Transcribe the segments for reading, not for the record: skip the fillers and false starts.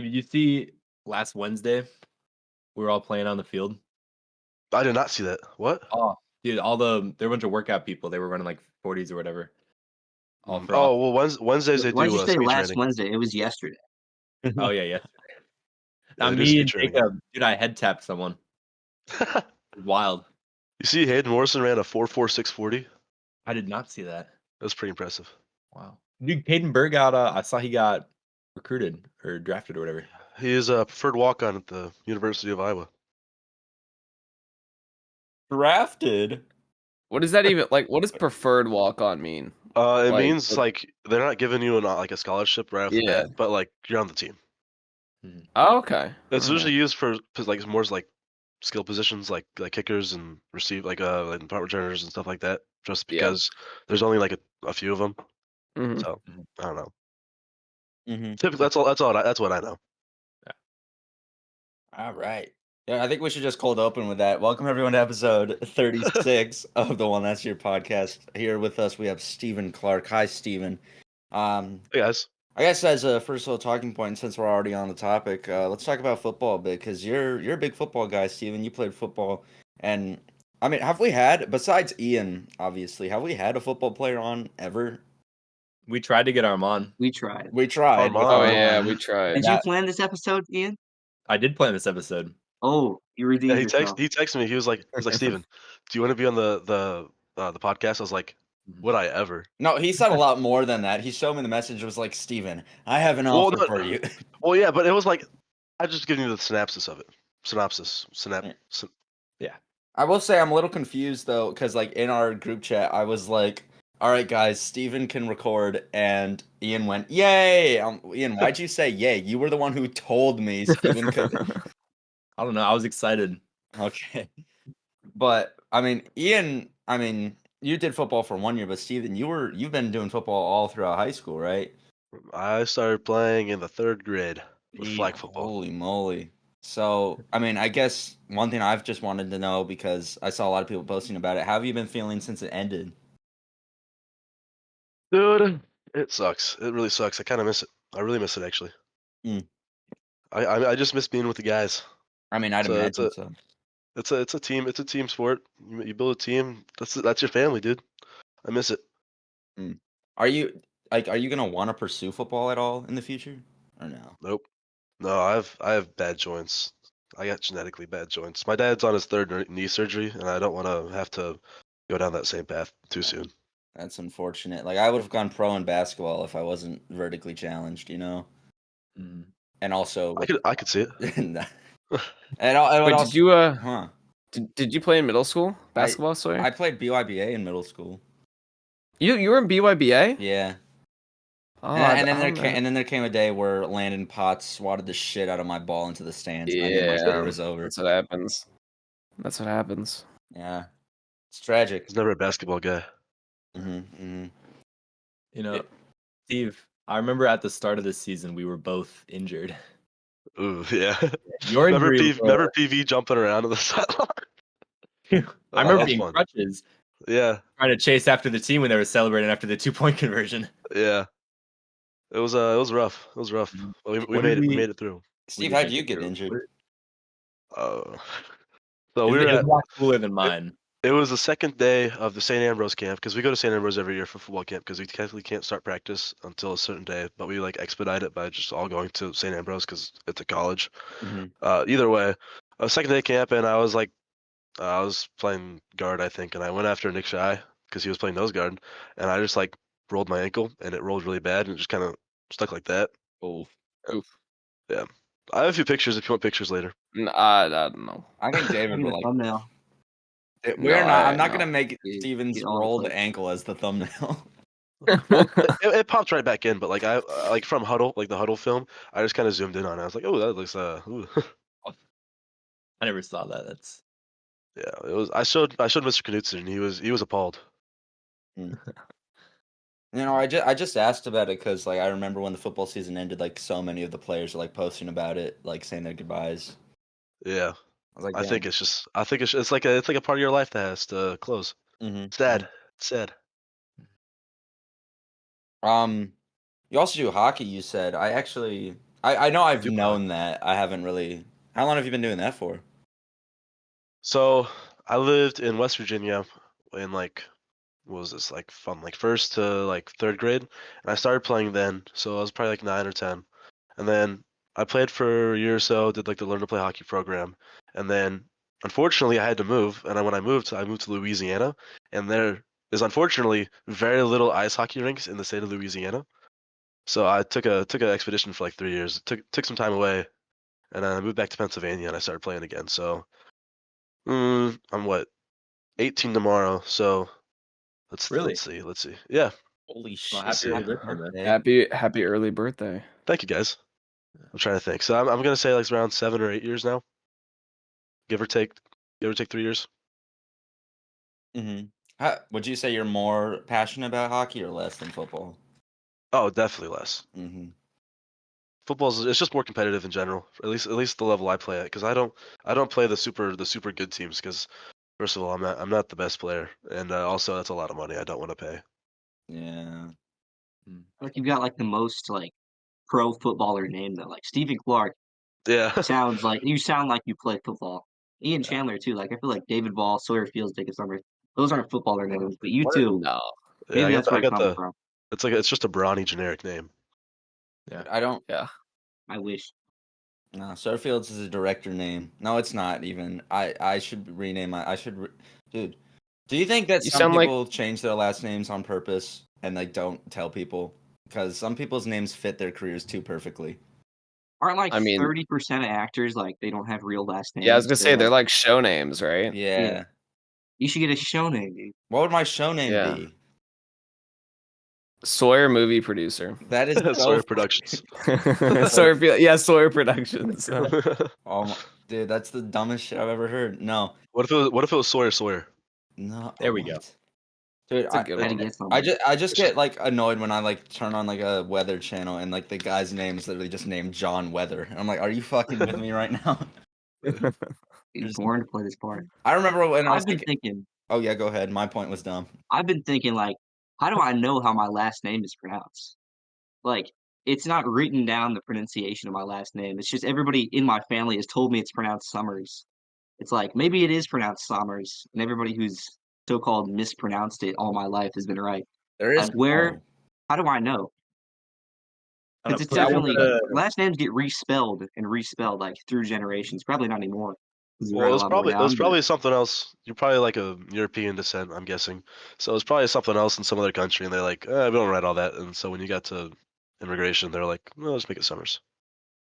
Did you see last Wednesday? We were all playing on the field. I did not see that. What? Oh, dude, there were a bunch of workout people. They were running like 40s or whatever, all for off. Oh well, Wednesdays they Why'd do you say speed last training. Wednesday? It was yesterday. Oh yeah, yeah. Yeah, Now they do me speed and training. Jacob, dude, I head tapped someone. Wild. You see, Hayden Morrison ran a 4.4640. I did not see that. That's pretty impressive. Wow. Dude, Caden Berg got. I saw he got recruited or drafted or whatever. He is a preferred walk-on at the University of Iowa. Drafted. What does that even like? What does preferred walk on mean? It Like, means like they're not giving you like a scholarship right off the Yeah. bat, but like you're on the team. Oh, okay. It's Alright. usually used for like more like skill positions, like kickers and like punt returners and stuff like that. Just Yeah. because there's only like a few of them, Mhm. so I don't know. Mm-hmm. Typically, that's what I know. All right. Yeah, I think we should just cold open with that. Welcome everyone to episode 36 of the One That's Your podcast. Here with us we have Stephen Clark. Hi, Stephen. Hey guys. I guess as a first little talking point, since we're already on the topic, let's talk about football a bit because you're a big football guy, Stephen. You played football, and I mean, have we had besides Ian, obviously, have we had a football player on ever? We tried to get Armand. We tried. We tried. with Armand. Oh Armand. yeah, we tried. Did that- you plan this episode, Ian? I did play in this episode. Oh, you Yeah, redeemed he yourself. texted me. He was like Steven, do you want to be on the podcast? I was like, would I ever? No, he said a lot more than that. He showed me the message. It was like, Steven, I have an Well, offer no- for you. Well, yeah, but it was like I just giving you the synopsis of it. I will say I'm a little confused though, because like in our group chat, I was like, "All right, guys, Steven can record," and Ian went, "Yay!" Ian, why'd you say yay? You were the one who told me Steven could. I don't know. I was excited. Okay, but I mean, Ian, you did football for 1 year, but Steven, you've been doing football all throughout high school, right? I started playing in the 3rd grade with flag football. Holy moly! So, I mean, I guess one thing I've just wanted to know because I saw a lot of people posting about it. How have you been feeling since it ended? Dude, it sucks. It really sucks. I kind of miss it. I really miss it actually. Mm. I just miss being with the guys. I mean, I'd So imagine so. It's a team. It's a team sport. You build a team. That's your family, dude. I miss it. Are you gonna want to pursue football at all in the future, or no? Nope. No, I have bad joints. I got genetically bad joints. My dad's on his 3rd knee surgery, and I don't want to have to go down that same path too soon. That's unfortunate. Like I would have gone pro in basketball if I wasn't vertically challenged, you know. And also, I could see it. and Wait, also, did you huh? did you play in middle school basketball? Sorry, I played BYBA in middle school. you were in BYBA. Yeah. Oh, And then there came a day where Landon Potts swatted the shit out of my ball into the stands. And I knew my career was over. That's what happens. That's what happens. Yeah, it's tragic. He's never a basketball guy. You know, Steve, I remember at the start of this season we were both injured. Ooh, yeah. Your remember injury. remember PV jumping around on the sideline? I remember that's being fun. crutches, Yeah, trying to chase after the team when they were celebrating after the 2-point conversion. yeah. It was rough. It was rough. But we What made did it. We we- made it through. Steve, did how'd make you it get through. injured? So It we were was at. a lot cooler than mine. It was the 2nd day of the St. Ambrose camp because we go to St. Ambrose every year for football camp because we technically can't start practice until a certain day, but we like expedite it by just all going to St. Ambrose because it's a college. Either way, 2nd day camp, and I was like, I was playing guard, I think, and I went after Nick Shy because he was playing nose guard, and I just like rolled my ankle, and it rolled really bad, and it just kind of stuck like that. Oh, Yeah, I have a few pictures if you want pictures later. I don't know. I think David would like. Thumbnail. I'm not no. gonna make Get Steven's all the rolled clips. ankle as the thumbnail. It popped right back in, but like I like from Huddle, like the Huddle film, I just kind of zoomed in on it. I was like, oh, that looks ooh. I never saw that. That's Yeah, it was. I showed Mr. Knutson, and he was appalled. You know, I just asked about it because like I remember when the football season ended, like so many of the players were like posting about it, like saying their goodbyes. Yeah, I was like, I think it's like a part of your life that has to close. Sad. Sad. You also do hockey. You said I I know I've Do known that. I haven't really. How long have you been doing that for? So I lived in West Virginia in like what was this like from like first to like third grade, and I started playing then. So I was probably like 9 or 10, and then I played for a year or so. Did like the learn to play hockey program, and then unfortunately I had to move. And when I moved to Louisiana, and there is unfortunately very little ice hockey rinks in the state of Louisiana. So I took an expedition for like 3 years. Took some time away, and then I moved back to Pennsylvania and I started playing again. So I'm what 18 tomorrow. So Really? let's see. Yeah, Holy Well, shit! happy see. birthday, man. Happy early birthday. thank you guys. I'm trying to think. So I'm gonna say like around 7 or 8 years now, give or take 3 years. Mm-hmm. Would you say you're more passionate about hockey or less than football? Oh, definitely less. Mm-hmm. It's just more competitive in general. At least the level I play at, because I don't play the super good teams. Because first of all, I'm not the best player, and also that's a lot of money I don't want to pay. Yeah. Like you've got like the most like pro footballer name though. Like Stephen Clark Yeah. sounds like you sound like you play football. Ian Chandler too. Like I feel like David Ball, Sawyer Fields, Jacob Summers. Those aren't footballer names, but you What? two. No. Yeah, Maybe that's where I it got comes the. from. It's just a brawny generic name. Yeah. I don't. Yeah. I wish. No, Sutterfields is a director name. No, it's not even. I should rename my. Dude. Do you think that You some sound like- people change their last names on purpose and like don't tell people because some people's names fit their careers too perfectly? Aren't like I mean- 30% of actors like they don't have real last names? Yeah, I was gonna say they're like show names, right? Yeah. you should get a show name, dude. What would my show name Yeah. be? Sawyer movie producer. That is Sawyer so Productions. Sawyer Productions. Dude, that's the dumbest shit I've ever heard. No, What if it was Sawyer? no. There we go. what? Dude, It's a good I had to one. get something. I just get like annoyed when I like turn on like a weather channel and like the guy's name is literally just named John Weather. And I'm like, are you fucking with me right now? He's born to play this part. I remember when I was I've been thinking, thinking. oh yeah, go ahead. My point was dumb. I've been thinking like, how do I know how my last name is pronounced? Like, it's not written down the pronunciation of my last name. It's just everybody in my family has told me it's pronounced Summers. It's like maybe it is pronounced Summers, and everybody who's so-called mispronounced it all my life has been right. There is Like, where? How do I know? I don't Because it's know, put it in definitely the- last names get respelled and respelled like through generations. Probably not anymore. 'Cause we Well, write it a was lot more probably down, but- probably something else. You're probably like a European descent, I'm guessing. So it's probably something else in some other country, and they're like, we don't write all that. And so when you got to immigration, they're like, well, let's make it Summers.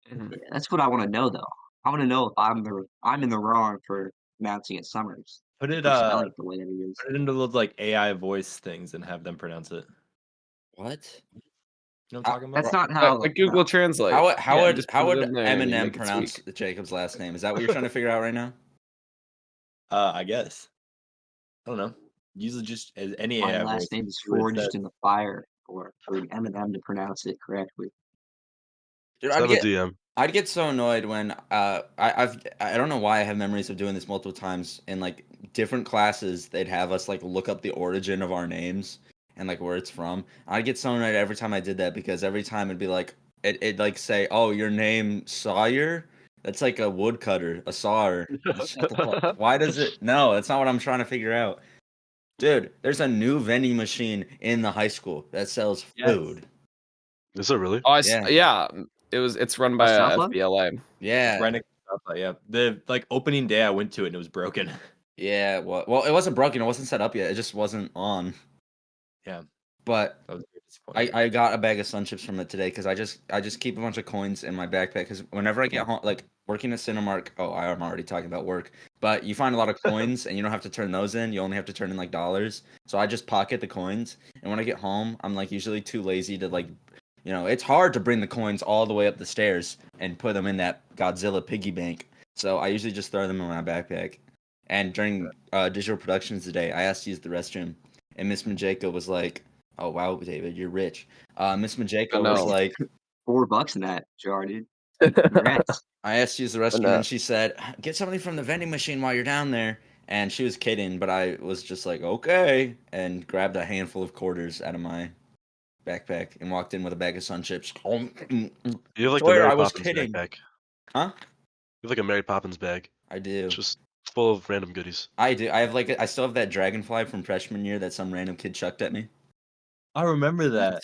Yeah, that's what I want to know, though. I want to know if I'm in the wrong for pronouncing it Summers. Put it For spelling it the way that it is. put it into those like AI voice things and have them pronounce it. What? You know what I'm talking about? That's not how. Like Google Translate. How Yeah, would just how put it would in there and you Eminem make it pronounce speak. Jacob's last name? Is that what you're trying to figure out right now? I guess. I don't know. Usually just as any My AI last voice. name is do what it forged says. in the fire, or for Eminem to pronounce it correctly. Dude, Send a DM. I'd get so annoyed when I don't know why I have memories of doing this multiple times in like different classes. They'd have us like look up the origin of our names and like where it's from. I'd get so annoyed every time I did that because every time it'd be like it'd like say, "Oh, your name Sawyer." That's like a woodcutter, a sawyer. Shut the fuck. Why does it? No, that's not what I'm trying to figure out. Dude, there's a new vending machine in the high school that sells Yes. food. Is it really? Oh, Yeah. yeah. It's run by Southland? FBLA. Yeah. Right next to Southside, yeah. The like opening day I went to it and it was broken. Yeah, well, it wasn't broken. It wasn't set up yet. It just wasn't on. Yeah. But That was very disappointing. I got a bag of Sun Chips from it today because I just keep a bunch of coins in my backpack because whenever I get home, like working at Cinemark, I'm already talking about work, but you find a lot of coins and you don't have to turn those in. You only have to turn in like dollars. So I just pocket the coins, and when I get home, I'm like usually too lazy to like, it's hard to bring the coins all the way up the stairs and put them in that Godzilla piggy bank. So I usually just throw them in my backpack. And during digital productions today, I asked to use the restroom, and Miss Majeka was like, "Oh wow, David, you're rich." Miss Majeka Oh, no. was like, $4 in that jar, dude. Congrats. I asked to use the restroom, no. and she said, "Get something from the vending machine while you're down there." And she was kidding, but I was just like, "Okay," and grabbed a handful of quarters out of my backpack and walked in with a bag of Sun Chips. You have like the Swear, Mary I was Poppins kidding. backpack. Huh? You have like a Mary Poppins bag. I do. It's just full of random goodies. I do. I have I still have that dragonfly from freshman year that some random kid chucked at me. I remember that.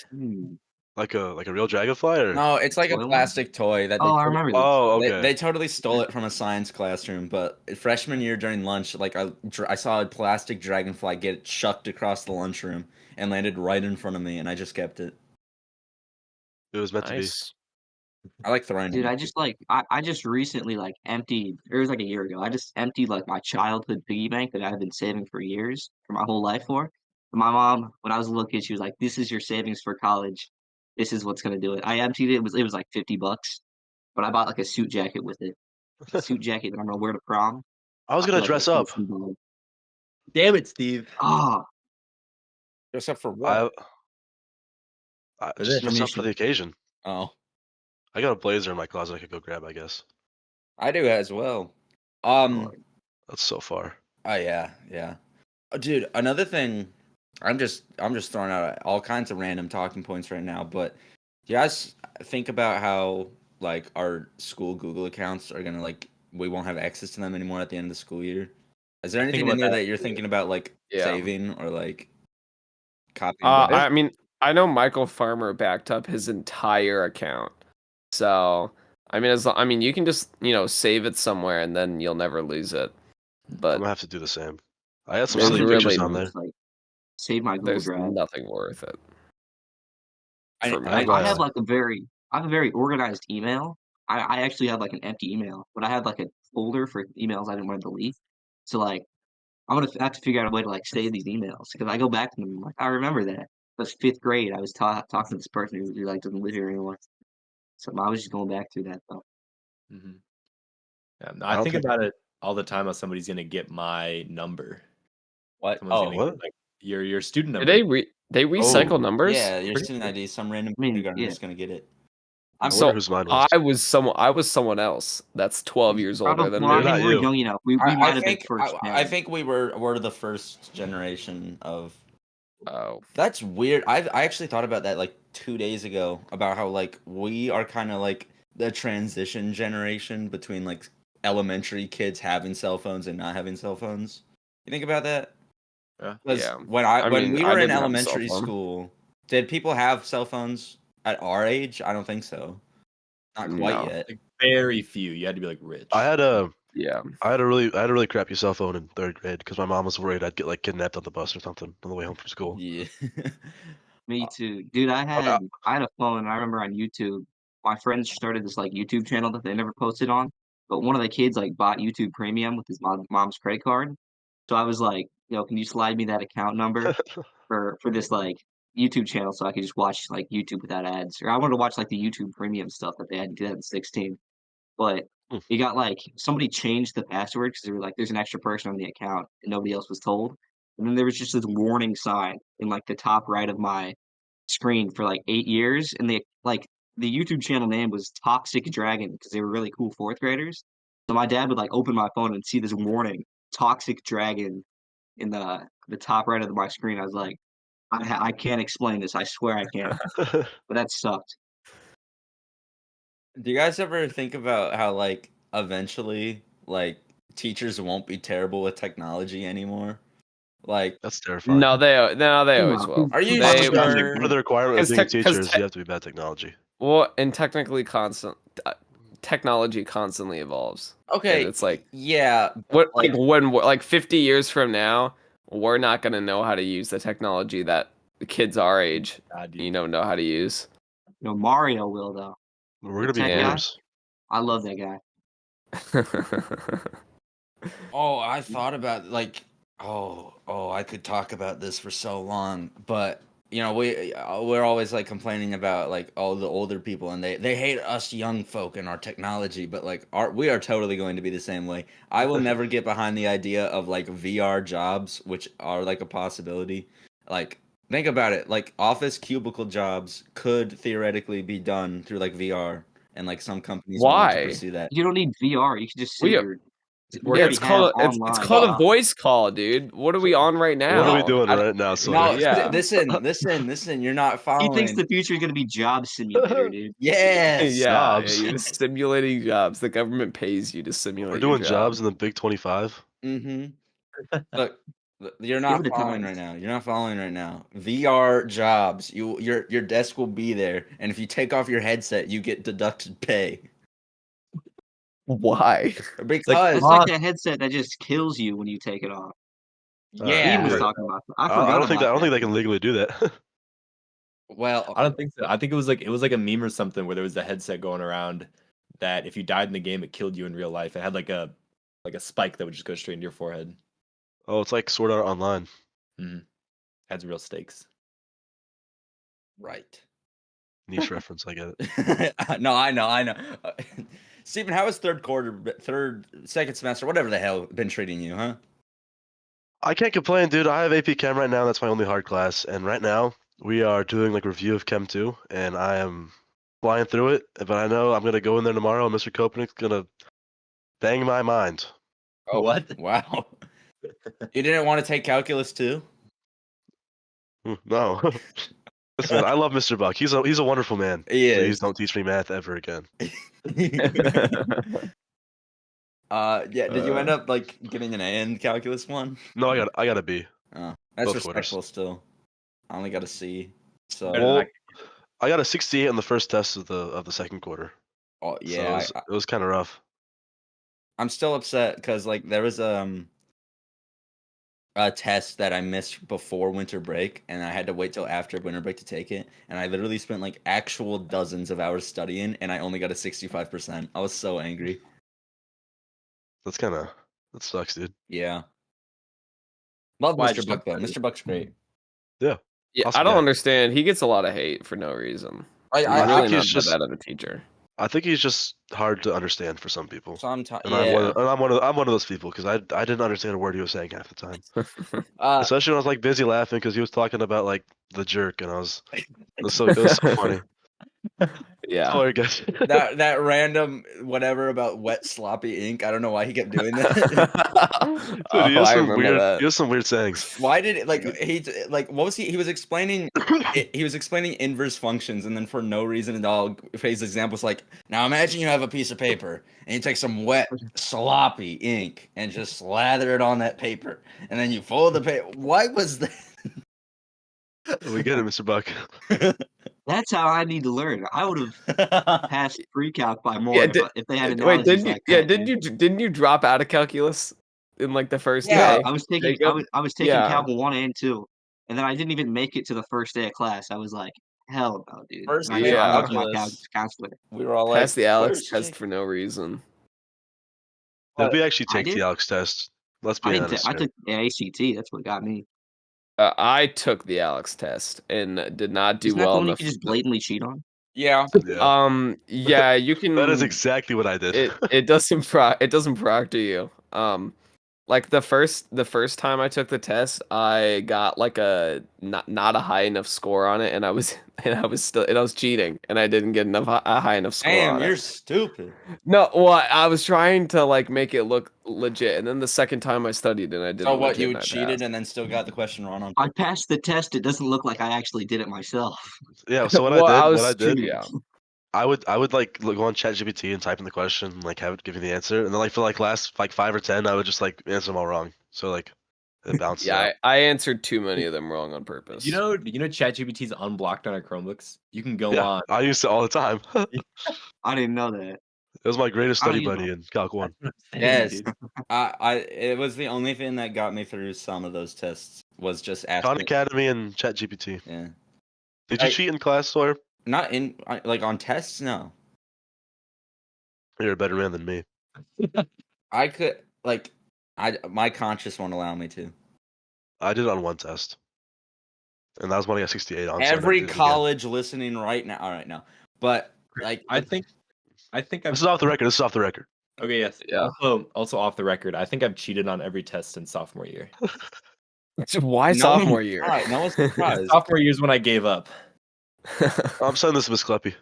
Like a real dragonfly or No, it's like a Toy one? plastic toy that. Oh, I remember this. Oh, They, okay. they totally stole it from a science classroom, but freshman year during lunch, like I saw a plastic dragonfly get chucked across the lunchroom and landed right in front of me, and I just kept it. It was meant to be. Nice. I like throwing Dude, it. I just recently like emptied, it was like a year ago. I just emptied like my childhood piggy bank that I've been saving for years, for my whole life for. And my mom, when I was a little kid, she was like, "This is your savings for college. This is what's gonna do it." I emptied it. It was like $50, but I bought like a suit jacket with it. A suit jacket that I'm gonna wear to prom. I was I feel gonna like dress that's up. so symbolic. Damn it, Steve. Ah, Dress up for I, what? For just this. dress up for the occasion. Oh, I got a blazer in my closet I could go grab, I guess. I do as well. Lord. That's so far. Oh yeah. Dude, another thing. I'm just throwing out all kinds of random talking points right now, but do you guys think about how like our school Google accounts are gonna we won't have access to them anymore at the end of the school year? Is there anything in about there that that you're thinking about Yeah. saving or copying? back? I mean, I know Michael Farmer backed up his entire account, so I mean, you can just save it somewhere and then you'll never lose it. I'm But gonna have to do the same. I had some There's silly I'm pictures really on there. just, like, save my Google there's Drive. nothing worth it. I- For me, I- I have I have a very organized email. I actually have like an empty email, but I have like a folder for emails I didn't want to delete. So like I'm gonna have to figure out a way to like save these emails because I go back to them. I'm like, I remember that. It was fifth grade. I was talking to this person who like doesn't live here anymore. So I was just going back through that though. Mhm. Yeah, no, I I don't think think- about it all the time. How somebody's gonna get my number. What? Someone's Oh, gonna what? get, like your student do number. they recycle Oh, numbers? yeah, your Pretty student ID. Some random I mean, kindergartner yeah. is gonna get it. I So wonder whose mine was. I was someone else that's 12 years older than Well, I me. Not mean, we're you. young enough. We I might have been think first. I think we're the first generation of. Oh, That's weird. I actually thought about that 2 days ago about how we are kind of the transition generation between elementary kids having cell phones and not having cell phones. You think about that? Yeah. 'Cause Yeah. when I when mean, we I were in didn't have a cell elementary phone. school, did people have cell phones at our age? I don't think so. Not quite No. yet. Like very few. You had to be like rich. I had a Yeah. really crappy cell phone in third grade because my mom was worried I'd get kidnapped on the bus or something on the way home from school. Yeah. Me too, dude. I had a phone, and I remember on YouTube, my friends started this YouTube channel that they never posted on, but one of the kids bought YouTube Premium with his mom's credit card. So I was like, "Yo, can you slide me that account number for this YouTube channel so I could just watch YouTube without ads?" Or I wanted to watch the YouTube Premium stuff that they had in 2016, but Hmm. it got somebody changed the password because they were like, "There's an extra person on the account," and nobody else was told. And then there was just this warning sign in the top right of my screen for 8 years, and the YouTube channel name was Toxic Dragon because they were really cool fourth graders. So my dad would open my phone and see this warning, Toxic Dragon, in the top right of my screen. I was like, I can't explain this. I swear I can't. But that sucked. Do you guys ever think about how eventually teachers won't be terrible with technology anymore? That's terrifying. No, they always on. will. Are you They sure? were- Part of the requirement of Because being a tech- teacher 'cause is tech- you have to be bad at technology. Well, and technology constantly evolves. Okay, And it's like yeah, what when 50 years from now, we're not gonna know how to use the technology that the kids our age, God, dude. know how to use. Mario will though. We're gonna be tech guy? gamers. I love that guy. Oh, I thought about I could talk about this for so long, but we're always complaining about all the older people and they hate us young folk and our technology, but we are totally going to be the same way. I will never get behind the idea of VR jobs, which are a possibility. Think about it, office cubicle jobs could theoretically be done through VR, and some companies want to Why? pursue that. You don't need VR. You can just We- sit We Yeah, already it's called have it's online called a stuff. voice call, dude. What are we on right now? What are we doing I- right now, No, Sawyer? Yeah. listen. You're not He following. thinks the future is gonna be job simulator, dude. Yes. Yeah, Jobs. you're simulating jobs. The government pays you to simulate We're your doing job. jobs in the Big 25. Mm-hmm. Look, you're Give not it a following time. right now. You're not following right now. VR jobs. Your desk will be there, and if you take off your headset, you get deducted pay. Why? Because That's like that headset that just kills you when you take it off. yeah, Ian was dude. talking about that. I I forgot don't think about I don't think that. they can legally do that. well, I don't think so. I think it was like a meme or something where there was a headset going around that if you died in the game, it killed you in real life. It had like a spike that would just go straight into your forehead. Oh, it's like Sword Art Online. Had real stakes. right. Niche reference, I get it. No, I know. Stephen, how has second semester, whatever the hell, been treating you, huh? I can't complain, dude. I have AP Chem right now. That's my only hard class. And right now, we are doing like review of Chem 2, and I am flying through it. But I know I'm going to go in there tomorrow, and Mr. Kopening's going to bang my mind. Oh, What? Wow. You didn't want to take calculus too? No. Listen, I love Mr. Buck. He's a wonderful man. He Please is. don't teach me math ever again. Yeah. Did you end up like getting an A in calculus one? No, I got a B. Oh, that's Both quarters. respectful still. I only got a C. So Better than Well, I got a 68 on the first test of the second quarter. oh, So yeah, it was kind of rough. I'm still upset because like there was a test that I missed before winter break, and I had to wait till after winter break to take it. And I literally spent like actual dozens of hours studying, and I only got a 65%. I was so angry. That sucks, dude. Yeah. Love Why Mr. just Buck though. study? Mr. Buck's great. Yeah. Yeah, Awesome I don't guy. understand. He gets a lot of hate for no reason. He's I really think not he's that just- bad of a teacher. I think he's just hard to understand for some people. Sometimes, And yeah. I'm one of those people because I didn't understand a word he was saying half the time. Uh, Especially when I was like busy laughing because he was talking about like the jerk, and it was so funny. Yeah. Sorry, guys. that random whatever about wet sloppy ink. I don't know why he kept doing that. Dude, he has I some remember weird. that. He has some weird sayings. Why did it like what was he was explaining he was explaining inverse functions, and then for no reason at all his example was like, now imagine you have a piece of paper and you take some wet sloppy ink and just slather it on that paper, and then you fold the paper. Why was that? We get it, Mr. Buck. That's how I need to learn. I would have passed pre-calc by more Yeah, if they had Wait, analogies didn't you? like Yeah, that, didn't dude. you? Didn't you drop out of calculus in like the first Yeah, day? I was taking Jacob? I was taking Yeah. Calc 1 and 2, and then I didn't even make it to the first day of class. I was like, hell no, dude. First And I day of tried with my calculus. calculus counselor. We were all Passed like, the Alex "Where's test Jake?" for no reason. Did we actually I take did? the Alex test? Let's I be didn't. honest. I here. took the ACT. That's what got me. I took the Alex test and did not do Isn't that the well one you enough. could just blatantly cheat on? Yeah. Yeah. Yeah, you can. That is exactly what I did. It doesn't proctor you. Like the first time I took the test, I got like a not a high enough score on it, and I was cheating, and I didn't get a high enough score Damn, on you're it. stupid. No, well, I was trying to like make it look legit, and then the second time I studied and I did. So what, you cheated and then still got the question wrong on I passed the test. It doesn't look like I actually did it myself. Yeah. So what Well, I did, yeah. I would like go on ChatGPT and type in the question, like have it give me the answer, and then like for like last like 5 or 10, I would just like answer them all wrong. So like it bounces Yeah, out. I answered too many of them wrong on purpose. You know ChatGPT's unblocked on our Chromebooks. You can go Yeah, on. I used it all the time. It I didn't know that. was my greatest I don't study use buddy in Calc 1. Yes. Dude. It was the only thing that got me through some of those tests was just Khan asking. Academy and ChatGPT. Yeah. Did you I- cheat in class, Sawyer? Not in like on tests, no. You're a better man than me. I could like my conscience won't allow me to. I did it on one test, and that was when I got 68 on. so I never Every did it again. college listening right now, all right now. But like I think I've This is off the record. This is off the record. okay, yes. Yeah. Also off the record, I think I've cheated on every test in sophomore year. Why no sophomore one's year? surprised. No one's surprised. Sophomore year is when I gave up. I'm sending this to Miss Kleppy.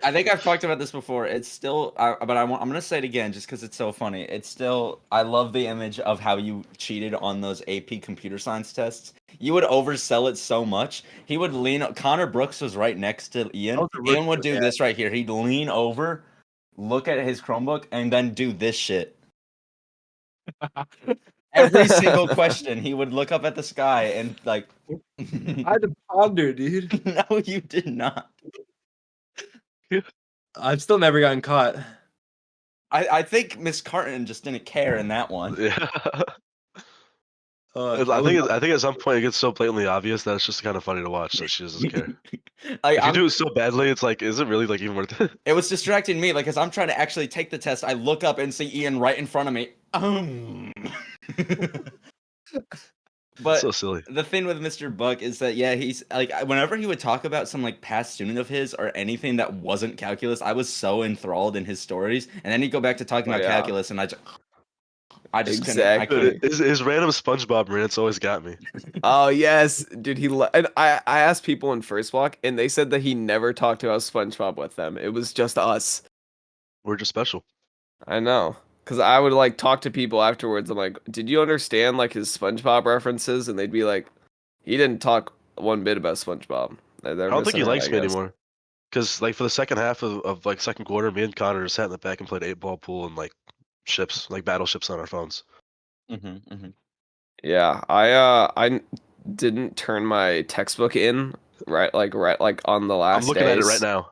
I think I've talked about this before. It's still, but I'm gonna say it again just because it's so funny. It's still, I love the image of how you cheated on those AP computer science tests. You would oversell it so much. He would lean. Connor Brooks was right next to Ian. Ian would do this right here. He'd lean over, look at his Chromebook, and then do this shit. Every single question, he would look up at the sky and like. I had to ponder, dude. No, you did not. I've still never gotten caught. I think Miss Carton just didn't care in that one. Yeah. I I think at some point it gets so blatantly obvious that it's just kind of funny to watch. So she doesn't care. Like, If you do it so badly, it's like, is it really like even worth it? it was distracting me, like, as I'm trying to actually take the test. I look up and see Ian right in front of me. But So silly. the thing with Mr. Buck is that, yeah, he's like, whenever he would talk about some like past student of his or anything that wasn't calculus, I was so enthralled in his stories. And then he'd go back to talking about calculus, and I just couldn't. I couldn't. His random SpongeBob rants always got me. Oh yes, dude. And I asked people in First Block, and they said that he never talked about SpongeBob with them. It was just us. We're just special. I know, because I would like talk to people afterwards. I'm like, did you understand like his SpongeBob references? And they'd be like, he didn't talk one bit about SpongeBob. I don't think he likes me anymore. Because like for the second half of like second quarter, me and Connor sat in the back and played 8-ball pool and like ships, like battleships on our phones. Yeah, I didn't turn my textbook in right like on the last. I'm looking at it right now.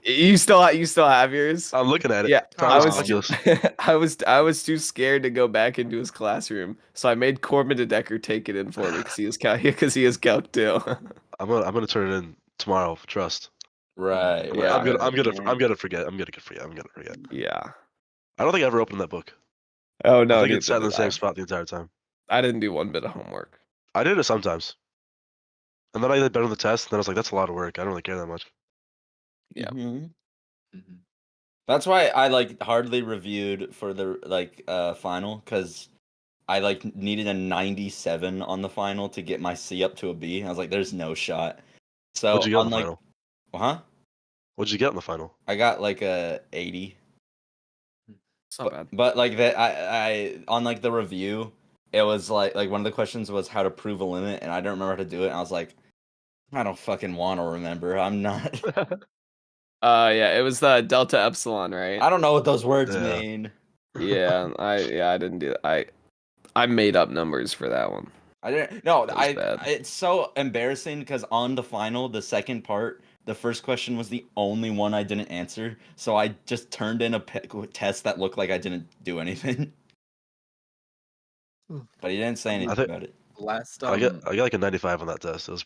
You still have yours? I'm looking at it. Yeah, I was too scared to go back into his classroom, so I made Corbin DeDecker take it in for me because he is calc too. I'm gonna turn it in tomorrow. Trust. Right. Yeah. I'm gonna forget. Yeah. I don't think I ever opened that book. Oh no, I think it sat in the same spot the entire time. I didn't do one bit of homework. I did it sometimes, and then I did better on the test. And then I was like, "That's a lot of work. I don't really care that much." Yeah. That's why I like hardly reviewed for the like final, because I like needed a 97 on the final to get my C up to a B. I was like, "There's no shot." So What'd you get on the final? Huh? What'd you get in the final? I got like a 80. It's not bad. But like that, I on like the review, it was like one of the questions was how to prove a limit, and I don't remember how to do it. And I was like, I don't fucking want to remember. I'm not. Yeah, it was the delta epsilon, right? I don't know what those words mean. Yeah, I didn't do that. I made up numbers for that one. I didn't. No, bad. It's so embarrassing because on the final, the second part, the first question was the only one I didn't answer, so I just turned in a test that looked like I didn't do anything. But he didn't say anything about it. I got like a 95 on that test. It was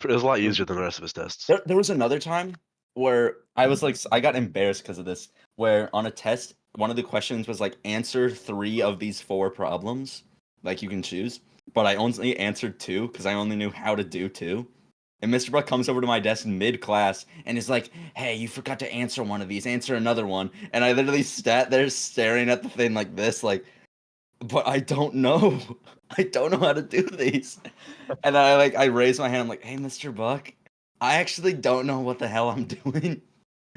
a lot easier than the rest of his tests. There was another time where I was like, I got embarrassed because of this. Where on a test, one of the questions was like, answer 3 of these 4 problems, like you can choose. But I only answered 2 because I only knew how to do 2. And Mr. Buck comes over to my desk mid-class and is like, "Hey, you forgot to answer one of these. Answer another one." And I literally sat there staring at the thing like this, like, but I don't know. I don't know how to do these. And I raised my hand. I'm like, "Hey, Mr. Buck, I actually don't know what the hell I'm doing.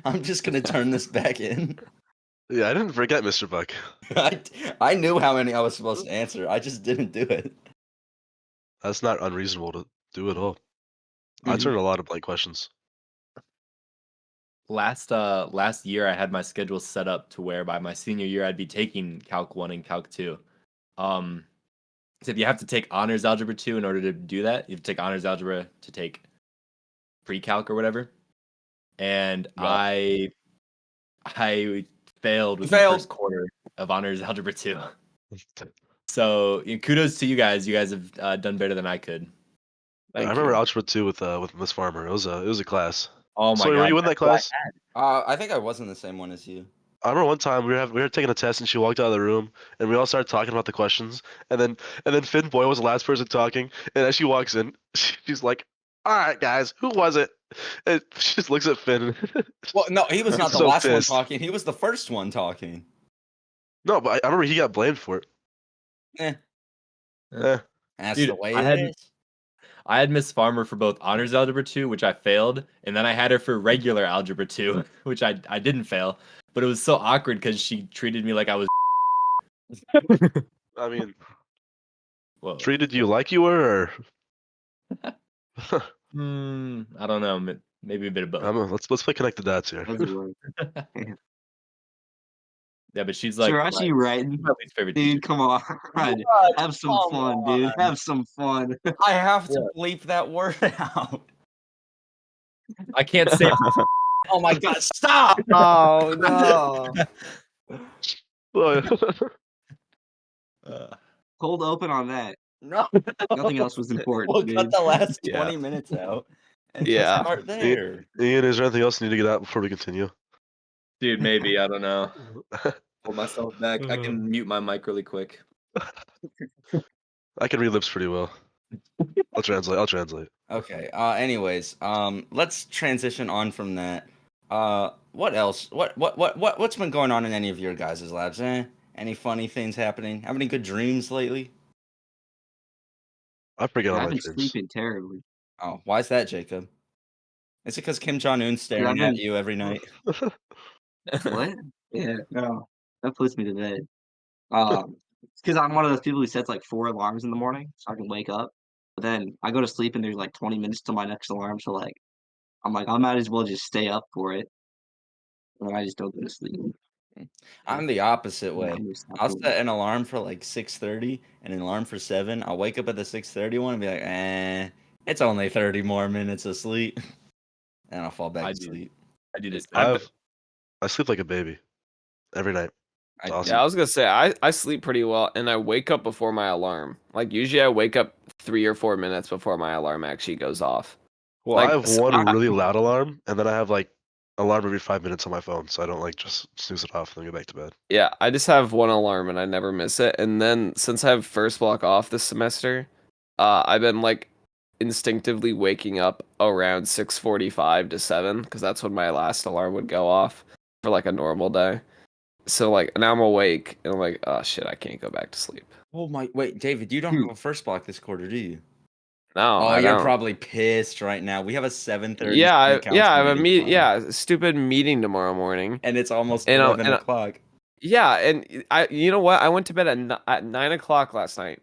I'm just gonna turn this back in." Yeah, I didn't forget Mr. Buck. I knew how many I was supposed to answer. I just didn't do it. That's not unreasonable to do at all. I turned a lot of blank questions. Last year I had my schedule set up to where by my senior year I'd be taking Calc 1 and Calc 2. So if you have to take Honors Algebra 2 in order to do that, you have to take Honors Algebra to take pre-calc or whatever. And I failed with the first quarter of Honors Algebra 2. So kudos to you guys. You guys have done better than I could. I remember Algebra 2 with Miss Farmer. It was a class. Oh my God! Were you in that class? I think I was in the same one as you. I remember one time we were taking a test and she walked out of the room and we all started talking about the questions and then Finn Boyle was the last person talking and as she walks in she's like, "All right, guys, who was it?" And she just looks at Finn. Well, no, he was not the so last pissed. one talking. He was the first one talking. No, but I remember he got blamed for it. That's Dude, the way it is. I had Miss Farmer for both honors algebra 2, which I failed, and then I had her for regular algebra 2, which I didn't fail. But it was so awkward because she treated me like I was. I mean, Whoa. treated you like you were, or I don't know. Maybe a bit of both. let's play connect the dots here. That's right. Yeah, but she's like Jirachi, you writing? my least favorite teacher. Dude, come on. Have some Come fun, dude. on. Have some fun. I have to bleep that word out. I can't say. Oh my god, stop! Oh no. Cold open on that. No. Nothing else was important, We'll dude. cut the last Yeah. 20 minutes out and Yeah. just start there. Ian, is there anything else you need to get out before we continue? Dude, maybe I don't know. Pull myself back. I can mute my mic really quick. I can read lips pretty well. I'll translate. Okay. Anyways, let's transition on from that. What else? What's been going on in any of your guys' labs? Any funny things happening? Have any good dreams lately? I forget all I've my been dreams. sleeping terribly. Oh, why is that, Jacob? Is it because Kim Jong Un's staring at you every night? What? Yeah, no. That puts me to bed. It's because I'm one of those people who sets like 4 alarms in the morning so I can wake up. But then I go to sleep and there's like 20 minutes till my next alarm. So like I'm like, I might as well just stay up for it. And then I just don't go to sleep. I'm the opposite way. I'm just not I'll doing set it. an alarm for like 6:30 and an alarm for 7. I'll wake up at the 6:30 one and be like, it's only 30 more minutes of sleep. And I'll fall back I to do. sleep. I do this. I sleep like a baby every night. I It's awesome. Yeah, I was gonna say I sleep pretty well, and I wake up before my alarm. Like usually, I wake up 3 or 4 minutes before my alarm actually goes off. Well, like, I have one really loud alarm, and then I have like alarm every 5 minutes on my phone, so I don't like just snooze it off and then go back to bed. Yeah, I just have one alarm and I never miss it. And then since I have first block off this semester, I've been like instinctively waking up around 6:45 to 7 because that's when my last alarm would go off for like a normal day. So like now I'm awake and I'm like, oh shit, I can't go back to sleep. Oh my! Wait, David, you don't have a first block this quarter, do you? No, Oh, I you're don't. probably pissed right now. We have a 7:30. Yeah, I have a meeting stupid meeting tomorrow morning. and it's almost And, 11 and- o'clock. Yeah, and you know what? I went to bed at 9 o'clock last night.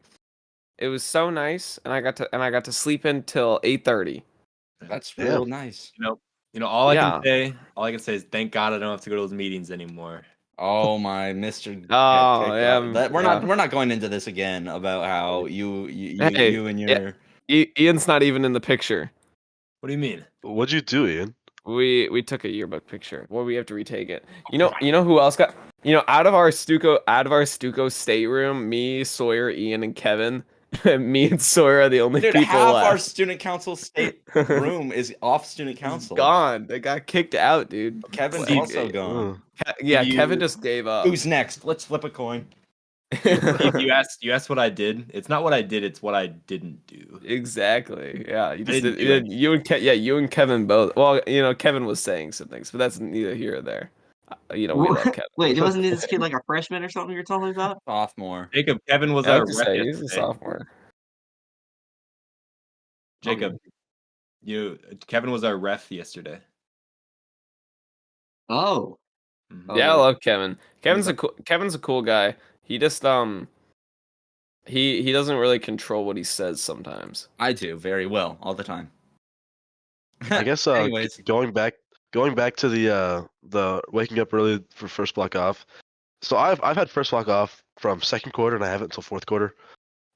It was so nice, and I got to sleep until 8:30. That's Yeah. real nice. All I Yeah. can say is thank God I don't have to go to those meetings anymore. Oh my, Mr. Oh, yeah, We're not going into this again about how you Hey, and yeah. your Ian's not even in the picture. What do you mean? What'd you do, Ian? We took a yearbook picture. Well, we have to retake it. You know who else got? Out of our Stuco stateroom, me, Sawyer, Ian, and Kevin. Me and Sawyer are the only dude, people half left. our student council state room is off student council. Gone. They got kicked out, dude. Kevin's Steve, also gone. Yeah, You- Kevin just gave up. Who's next? Let's flip a coin. you asked what I did. It's not what I did. It's what I didn't do. Exactly. Yeah, you just didn't did, do you and Kevin both. Well, Kevin was saying some things, but that's neither here or there. We love Kevin. Wait, wasn't this kid like a freshman or something you're talking about? Sophomore. Jacob, Kevin was I our have to ref say, he's a yesterday. sophomore. Jacob, Kevin was our ref yesterday. Oh. Mhm. Yeah, I love Kevin. Kevin's a cool guy. He just he doesn't really control what he says sometimes. I do very well all the time. I guess Anyways, going back to the waking up early for first block off. So I've had first block off from second quarter and I have it until fourth quarter.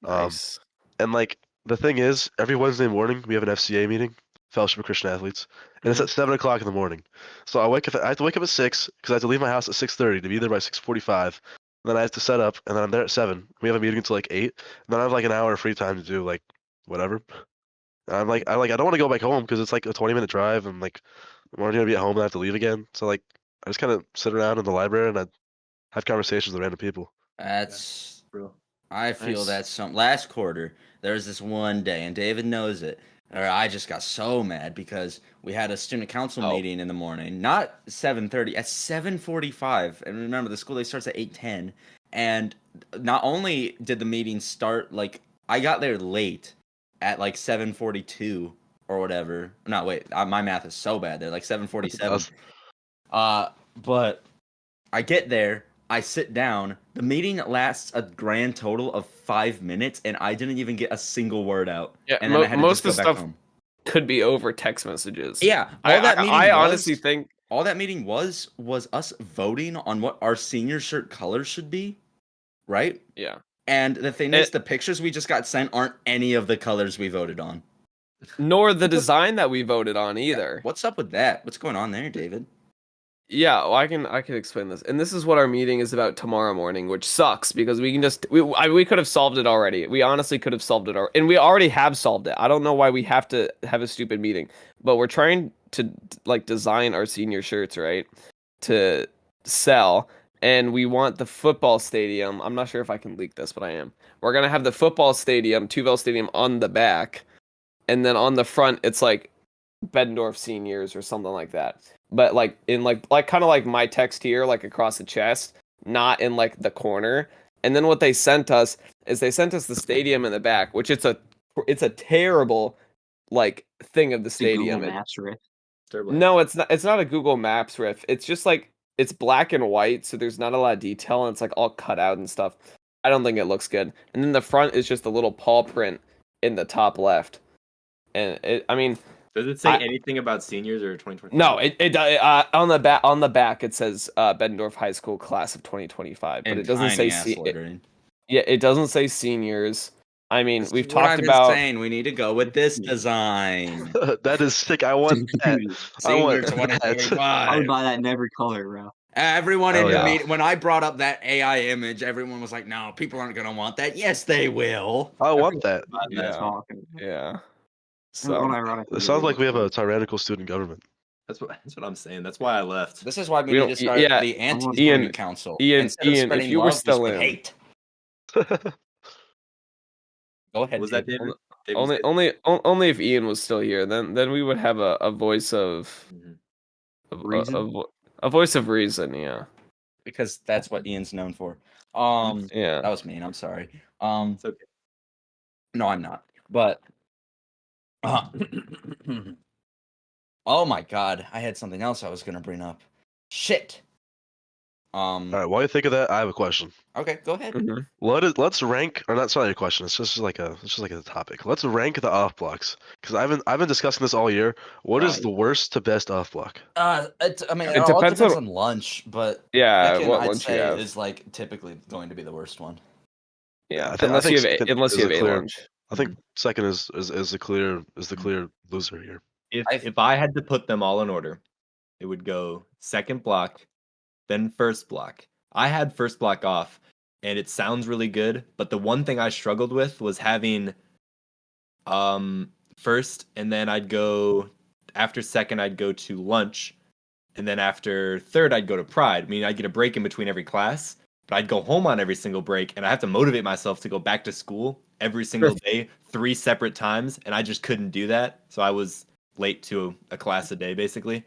Nice. And like the thing is, every Wednesday morning we have an FCA meeting, Fellowship of Christian Athletes, and it's at 7 o'clock in the morning. So I have to wake up at 6 because I have to leave my house at 6:30 to be there by 6:45. Then I have to set up, and then I'm there at 7. We have a meeting until like 8. And then I have like an hour of free time to do like whatever. And I don't want to go back home because it's like a 20-minute drive, and like I'm already gonna be at home and I have to leave again. So like I just kind of sit around in the library and I have conversations with random people. that's Real. I feel Nice. that's some last quarter. There was this one day, and David knows it. Or I just got so mad because we had a student council Oh. meeting in the morning, not 7:30, at 7:45. And remember, the school day starts at 8:10. And not only did the meeting start, like I got there late, at like 7:42 or whatever. No, wait, my math is so bad. They're like 7:47. But I get there, I sit down. The meeting lasts a grand total of 5 minutes, and I didn't even get a single word out. Yeah, and then I had to most just go of the back stuff home. could be over text messages. Yeah, I honestly think all that meeting was us voting on what our senior shirt colors should be, right? yeah. And the thing is, the pictures we just got sent aren't any of the colors we voted on. Nor the design that we voted on either. What's up with that? What's going on there, David? Yeah, well, I can explain this. And this is what our meeting is about tomorrow morning, which sucks because we can just we could have solved it already. We honestly could have solved it and we already have solved it. I don't know why we have to have a stupid meeting, but we're trying to like design our senior shirts, right? To sell, and we want the football stadium. I'm not sure if I can leak this, but I am. We're going to have the football stadium, Tuval Stadium on the back, and then on the front it's like Bettendorf Seniors or something like that. But like in like kind of like my text here, like across the chest, not in like the corner. And then what they sent us is they sent us the stadium in the back, which it's a terrible like thing of the stadium. Google Maps riff. No, it's not. It's not a Google Maps riff. It's just like it's black and white, so there's not a lot of detail, and it's like all cut out and stuff. I don't think it looks good. And then the front is just a little paw print in the top left. And I mean. Does it say anything about seniors or 2025? No, it on the back it says Bettendorf High School class of 2025, but it doesn't say it doesn't say seniors. I mean, we've talked about saying we need to go with this design. That is sick. I want that. I want that. I would buy that in every color, bro. Everyone in the meeting, when I brought up that AI image, everyone was like, "No, people aren't gonna want that." Yes, they will. I want that. Yeah. So it sounds like we have a tyrannical student government. That's what I'm saying. That's why I left. This is why we need to start the anti-student council. Ian, if you were still in, hate. Go ahead. Was that David? Only if Ian was still here, then we would have a voice of reason. A voice of reason, yeah. Because that's what Ian's known for. Yeah. That was mean. I'm sorry. It's okay. No, I'm not. But. Oh my god, I had something else I was gonna bring up. Shit. All right, while you think of that, I have a question. Okay, go ahead. Mm-hmm. Let's rank, or not a question. It's just like a topic. Let's rank the off blocks because I've been discussing this all year. What is the worst to best off block? It all depends on lunch, but yeah, what I'd lunch say you have is like typically going to be the worst one. Yeah, unless you have a lunch. I think second is the clear loser here. If I had to put them all in order, it would go second block, then first block. I had first block off, and it sounds really good, but the one thing I struggled with was having first, and then I'd go after second, I'd go to lunch, and then after third, I'd go to Pride. I mean, I'd get a break in between every class, but I'd go home on every single break, and I have to motivate myself to go back to school every single day, 3 separate times, and I just couldn't do that. So I was late to a class a day, basically.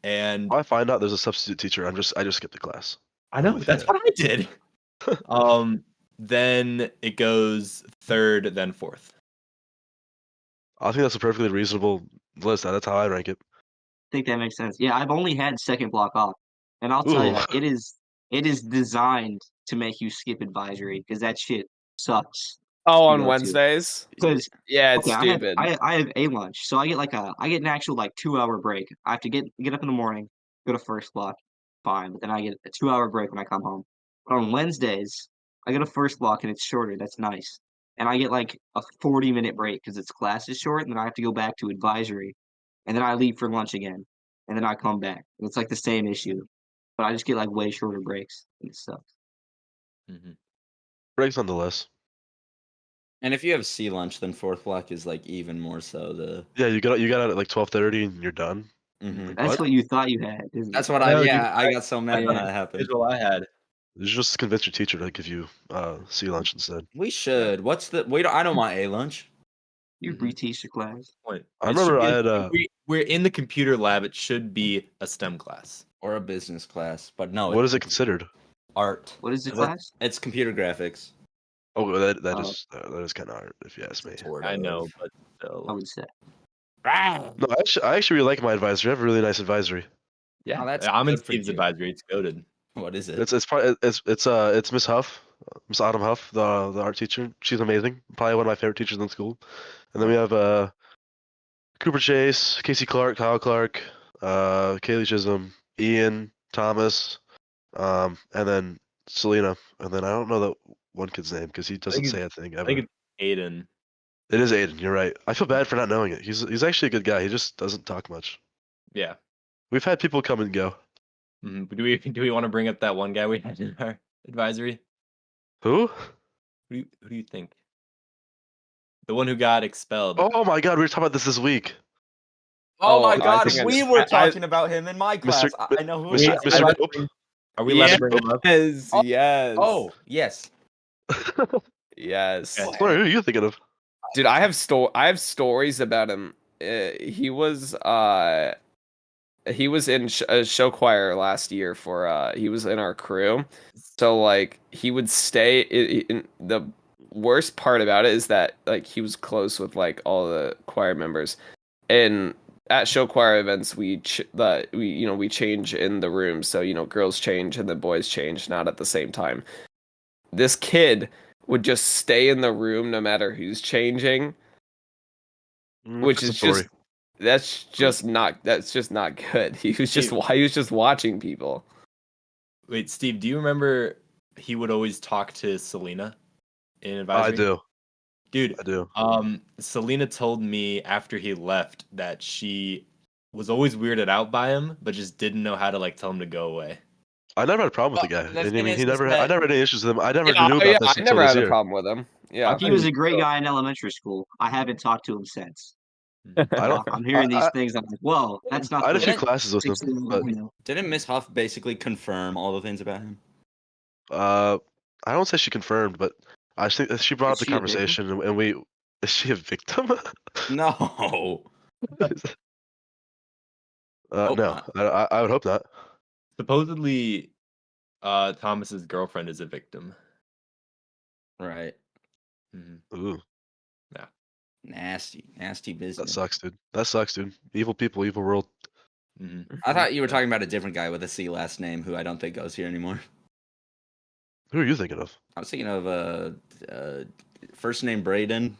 And I find out there's a substitute teacher, I just skip the class. I know, that's what I did. Then it goes third, then fourth. I think that's a perfectly reasonable list. That's how I rank it. I think that makes sense. Yeah, I've only had second block off, and I'll tell you, it is designed to make you skip advisory because that shit sucks. Oh, on Wednesdays? Because it's stupid. I have a lunch, so I get an actual like 2-hour break. I have to get up in the morning, go to first block, fine, but then I get a 2-hour break when I come home. But on Wednesdays, I get a first block and it's shorter. That's nice, and I get like a 40-minute break because its class is short, and then I have to go back to advisory, and then I leave for lunch again, and then I come back. It's like the same issue, but I just get like way shorter breaks, and it sucks. Mm-hmm. Breaks nonetheless. And if you have C lunch, then fourth block is like even more so the. Yeah, you got out at like 12:30 and you're done. Mm-hmm. That's what you thought you had. Isn't That's it? what I got so mad when that happened. That's what I had. You just convince your teacher to give you C lunch instead. We should. I don't want A lunch. You reteach the class. I remember I had we're in the computer lab. It should be a STEM class or a business class, but no. What is it considered? Art. What is the class? It's computer graphics. Oh, that Uh, is kind of hard if you ask me. Sort I of. know, but I still. would say. No, I actually really like my advisory. I have a really nice advisory. Yeah, Oh, that's I'm in good for Steve's you. advisory. It's goaded. What is it? It's Miss Huff, Miss Autumn Huff, the art teacher. She's amazing. Probably one of my favorite teachers in school. And then we have Cooper Chase, Casey Clark, Kyle Clark, Kaylee Chisholm, Ian Thomas, and then Selena. And then I don't know that one kid's name because he doesn't think say a thing I ever. think it's Aiden. It is Aiden. You're right. I feel bad for not knowing it. He's actually a good guy. He just doesn't talk much. Yeah. We've had people come and go. But do we want to bring up that one guy we had in our advisory? Who? Who do you think? The one who got expelled. Oh my God, we were talking about this week. Oh Oh, my I God, think I we know. were talking about him in my class. Mr. I know who Mr. he is. Mr. Dope. Are we allowed to bring him up? Yes, Oh, yes. Oh, yes. yes. Okay. Sorry, who are you thinking of? Dude, I have stories about him. He was in a show choir last year for he was in our crew. So like he would stay in the worst part about it is that like he was close with like all the choir members. And at show choir events we change in the room, so girls change and the boys change, not at the same time. This kid would just stay in the room no matter who's changing, which is just that's just not good. He was just watching people. Wait, Steve, do you remember he would always talk to Selena in I advisory? do. Dude, I do. Selena told me after he left that she was always weirded out by him, but just didn't know how to like tell him to go away. I never had a problem with the Well, guy. the And I thing mean, is I never had any issues with him. I never knew Yeah, about this I until never this had a year. problem with him. Yeah. He was a great guy in elementary school. I haven't talked to him since. I don't. I'm hearing these things. I'm like, whoa, that's not. I had a the few classes with him, 16 but Didn't Miss Huff basically confirm all the things about him? I don't say she confirmed, but I think that she brought up Is the she a victim? conversation, and we. Is she a victim? No. No, I would hope not. Supposedly, Thomas's girlfriend is a victim. Right. Mhm. Ooh, Nasty that business. sucks, dude. That sucks, dude. Evil people, evil world. Mhm. I thought you were talking about a different guy with a C last name who I don't think goes here anymore. Who are you thinking of? I was thinking of first name Braden,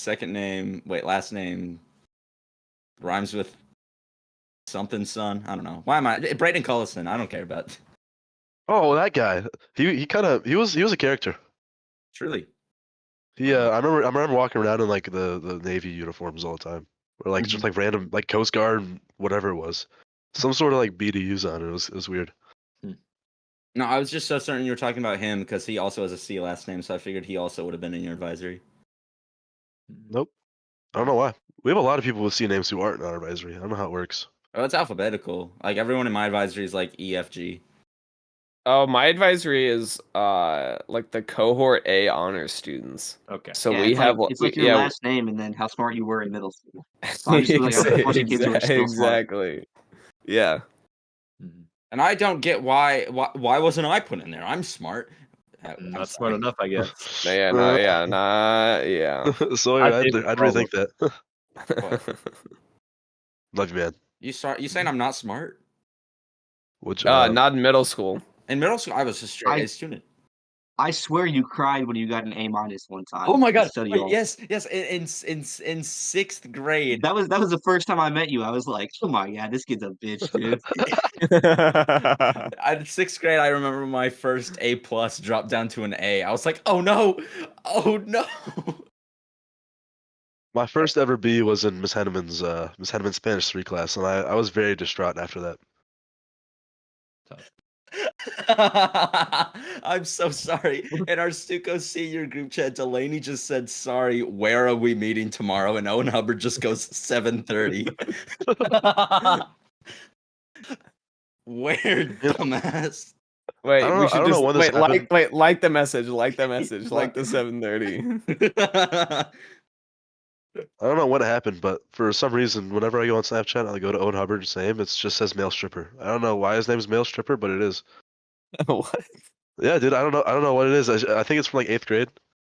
last name rhymes with something son. I don't know. Why am I Braden Cullison? I don't care about. Oh, that guy. He was a character. Truly. I remember walking around in like the Navy uniforms all the time, or like just like random like Coast Guard and whatever it was, some sort of like BDUs on it. It was weird. No, I was just so certain you were talking about him because he also has a C last name, so I figured he also would have been in your advisory. Nope. I don't know why. We have a lot of people with C names who aren't in our advisory. I don't know how it works. Oh, it's alphabetical. Like everyone in my advisory is like EFG. Oh, my advisory is like the cohort A honors students. Okay. So Yeah, we have it's like your last name and then how smart you were in middle school. So obviously, like, a bunch of kids who are still smart. exactly. Yeah. Mhm. And I don't get why wasn't I put in there? I'm smart. I'm Not sorry. smart enough, I guess. Yeah. So I'd I'd say the rethink that. What? Love you, man. You saying I'm not smart? Which Not in middle school. In middle school, I was a straight A student. I swear you cried when you got an A- one time. Oh my in god! study Wait, hall. yes. In sixth grade. That was the first time I met you. I was like, oh my god, this kid's a bitch, dude. In sixth grade, I remember my first A+ dropped down to an A. I was like, oh no! my first ever B was in Miss Henneman's Spanish 3 class, and I was very distraught after that. I'm so sorry. In our Stuco senior group chat, Delaney just said, sorry, where are we meeting tomorrow? And Owen Hubbard just goes 7:30. Where, dumbass? Wait, I don't we know- I should don't know just when this happened. like the message, like the 7:30. I don't know when it happened, but for some reason, whenever I go on Snapchat, I go to Owen Hubbard's name. It just says male stripper. I don't know why his name is male stripper, but it is. What? Yeah, dude. I don't know what it is. I think it's from like 8th grade.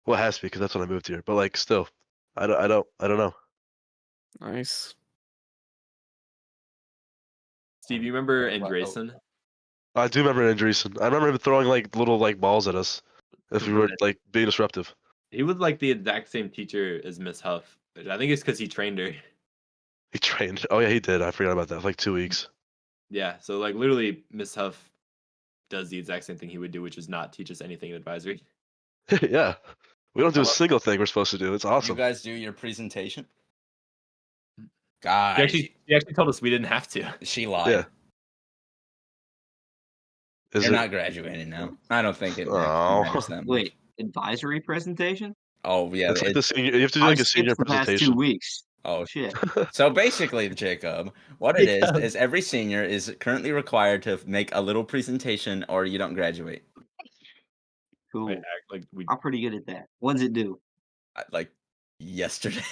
Well, it has to be because that's when I moved here. But like, still, I don't know. Nice. Steve, you remember What- Andreessen? I do remember Andreessen. I remember him throwing like little like balls at us if we were like being disruptive. He was like the exact same teacher as Miss Huff. I think it's because he trained her. He trained. Oh yeah, he did. I forgot about that. For like 2 weeks. Yeah, so like literally, Miss Huff does the exact same thing he would do, which is not teach us anything in advisory. Yeah, we don't do I a love- single thing we're supposed to do. It's You awesome. guys do your presentation? He Guys, actually told us we didn't have to. she lied. Yeah. Is You're it? not graduating now. I don't think it Oh. matters that much. Wait, advisory presentation? Oh yeah. It's like the senior. You have to do I like a skipped senior the past 2 presentation. weeks. Oh Shit. So basically, Jacob, what it Jacob. is every senior is currently required to make a little presentation, or you don't graduate. Cool. Like, act like we I'm pretty good at that. When's it due? Like yesterday.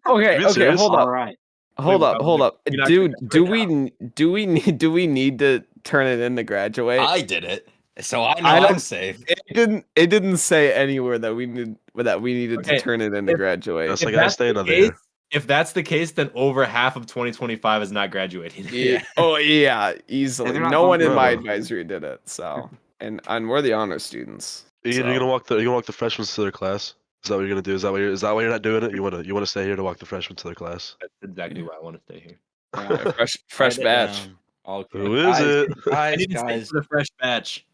Okay, You okay, serious? hold All up. right. Hold Wait, up, hold up. you're not Dude, gonna do graduate we do we need to turn it in to graduate? I did it, so I know I I'm don't- safe. It didn't say anywhere that we needed Okay, to turn it in to if- graduate. That's like I that's stay the another case, year. if that's the case, then over half of 2025 is not graduating. Yeah. Oh yeah, easily. they're not No one in bumping my up. advisory did it. So, and we're the honor students. Ian, so. you're gonna walk the freshmen to their class. Is that what you're gonna do? Is that why you're not doing it? You wanna stay here to walk the freshmen to their class? That's exactly why I want to stay here. Yeah, fresh Write it batch. down. Okay. Who is it? I Guys, need to stay guys. for the fresh batch.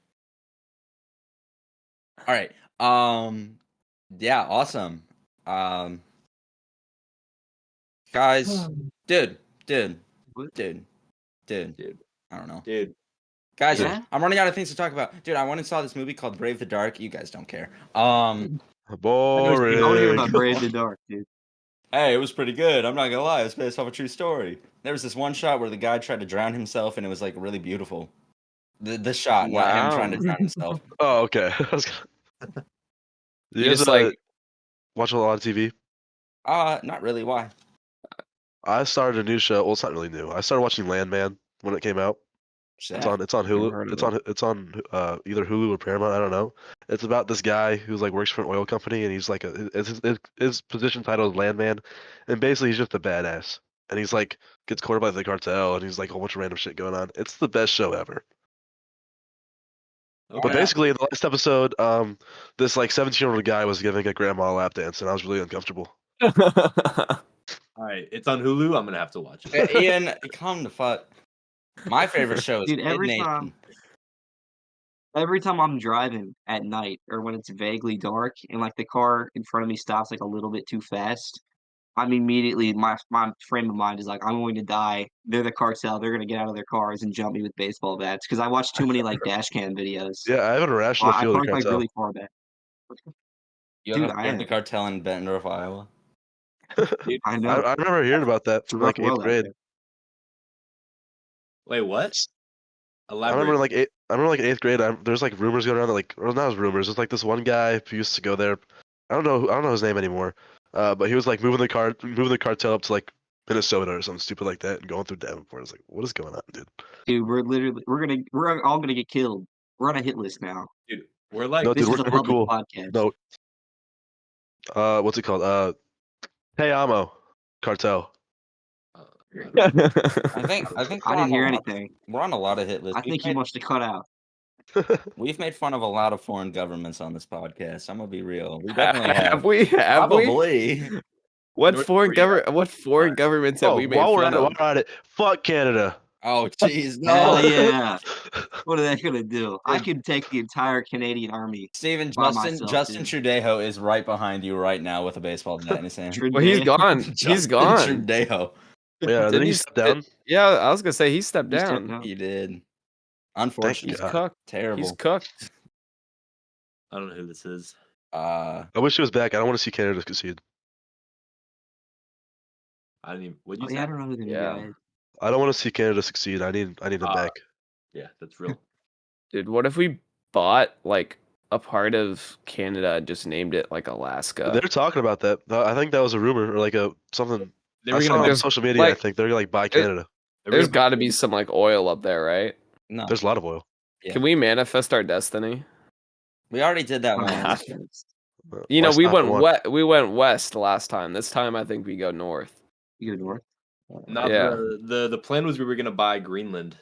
All right. Yeah, awesome. Guys, dude. What? Dude. Dude. I don't know. Dude, Guys, Yeah? I'm running out of things to talk about. Dude, I went and saw this movie called Brave the Dark. You guys don't care. I don't hear Boring. about Brave the Dark, dude. Hey, it was pretty good. I'm not gonna lie. It's based off a true story. There was this one shot where the guy tried to drown himself, and it was like really beautiful. The shot, not him Wow. trying to drown himself. Oh, okay. I was gonna- You You guys just like watch a lot of TV? Not really. Why? I started a new show. Well, it's not really new. I started watching Landman when it came out. It's on Never Hulu. heard of It's on either Hulu or Paramount. I don't know. It's about this guy who's like works for an oil company, and he's like his position title is Landman, and basically he's just a badass. And he's like gets cornered by the cartel, and he's like a whole bunch of random shit going on. It's the best show ever. But okay. basically, in the last episode, this like 17-year-old guy was giving a grandma a lap dance, and I was really uncomfortable. All right, it's on Hulu. I'm gonna have to watch it. Hey, Ian, calm the fuck. My favorite show is Dude, Kid every Nation. time I'm driving at night or when it's vaguely dark and like the car in front of me stops like a little bit too fast, I'm immediately my frame of mind is like I'm going to die. They're the cartel. They're gonna get out of their cars and jump me with baseball bats because I watch too many like dash cam videos. Yeah, I have an irrational Well, I feel of the park like cartel. really far back. You Dude, haven't I heard of the am. cartel in Bettendorf, Iowa? Dude, I know. I remember hearing about that from like Rockwell 8th out grade. there. wait, what? I Elaborate. remember like 8th grade. There's like rumors going around that like, or not rumors. It's like this one guy who used to go there. I don't know his name anymore. But he was like moving the cartel up to like Minnesota or something stupid like that, and going through Davenport. I was like, what is going on, dude? Dude, we're all gonna get killed. We're on a hit list now. Dude, we're like, No, This dude, is a we're public cool. podcast. No. What's it called? Hey Amo, cartel. I think I we're didn't on hear a lot- anything. We're on a lot of hit lists. I think you must have cut out. We've made fun of a lot of foreign governments on this podcast. I'm gonna be real. We definitely have. have we? Probably. What North foreign Korea. What foreign governments have Oh, we made while we're fun at it, of? while we're at it, fuck Canada. Oh, jeez, no. Hell yeah! What are they gonna do? I Dude. could take the entire Canadian army. Steven, By Justin myself, Trudeau is right behind you right now with a baseball bat in his hand. Well, he's Trudeau. gone. He's Justin gone. Trudeau. Yeah, Didn't then he he stepped down. Yeah, I was gonna say he stepped He stepped down. down. He did. He's Unfortunately, God. cooked. terrible. He's cooked. I don't know who this is. I wish he was back. I don't want to see Canada succeed. I didn't even. What'd Oh, you yeah, I say? don't know who the new Yeah. guy is. I don't want to see Canada succeed. I need him back. Yeah, that's real. Dude, what if we bought like a part of Canada and just named it like Alaska? They're talking about that. I think that was a rumor or like a something. They I were saw gonna on make, There's, social media. I like- think they're gonna like buy it- Canada. they were There's gonna got to be some like oil up there, right? No, There's a lot of oil. Yeah. Can we manifest our destiny? we already did that Oh, one. yeah, Ah. that's- You know, West we not the went one. we went west last time. This time I think we go north. You go north. Not Yeah. the plan was we were gonna buy Greenland.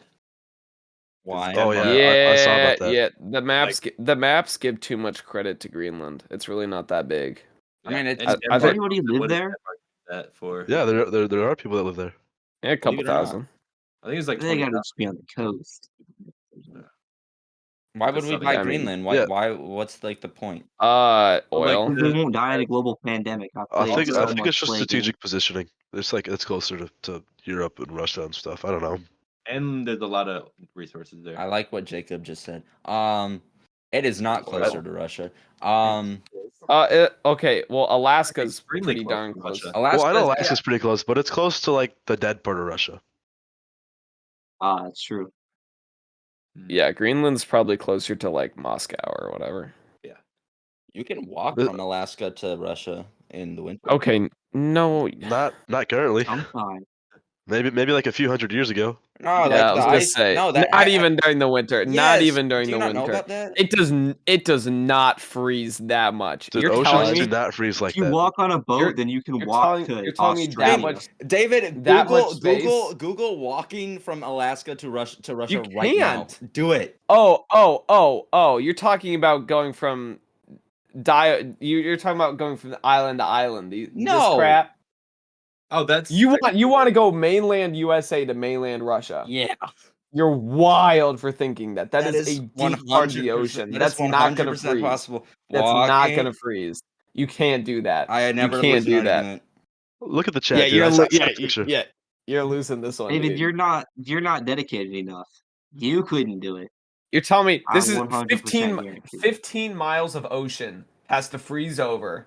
Why? Oh, yeah. Yeah, I saw about that. yeah. The maps give too much credit to Greenland. It's really not that big. I mean, it's- And I Does think- anybody live what is there? Denmark that for? Yeah, there are people that live there. Yeah, a couple Believe it or not. thousand. I think it's like They 20. gotta just be on the coast. Why would That's we something- buy I mean, Greenland? Why? yeah. Why? What's like the point? Like, Oil. They won't die in a global pandemic. I think so I think much it's just Plague strategic positioning. It's closer to Europe and Russia and stuff. I don't know. And there's a lot of resources there. I like what Jacob just said. It is not Oil. closer to Russia. Okay. Well, Alaska's Extremely pretty close darn to close. Russia. Well, I know Alaska's- Alaska's pretty close, but it's close to like the dead part of Russia. That's true. Yeah, Greenland's probably closer to like Moscow or whatever. You can walk The- from Alaska to Russia in the winter. Okay, no. Not currently. Sometime. Maybe like a few hundred years ago. No, Yeah, like I was the gonna ice. say, No, that not even during the winter. Not Yes. even during Do you the not know winter. about that? It does not freeze that much. Dude, You're oceans telling do me not freeze like If you that. walk on a boat, You're- then you can you're walk telling- to you're telling me that Australia. much- David, that much Google walking from Alaska to Russia right now. can't. Do it. Oh! You're talking about going from You're talking about going from island to island. This No. crap. Oh, that's You want to go mainland USA to mainland Russia? Yeah. You're wild for thinking that. That is a deep part of the 100%. ocean. That That's is not gonna 100% freeze. possible. That's not Walking- gonna freeze. You can't do that. I never you can't lose an do that. argument. Look at the chat. Yeah, dude. you're I saw the yeah, picture. yeah, you're losing this one. David, dude. you're not dedicated enough. You couldn't do it. You're telling me this I is 100% guarantee. 15 miles of ocean has to freeze over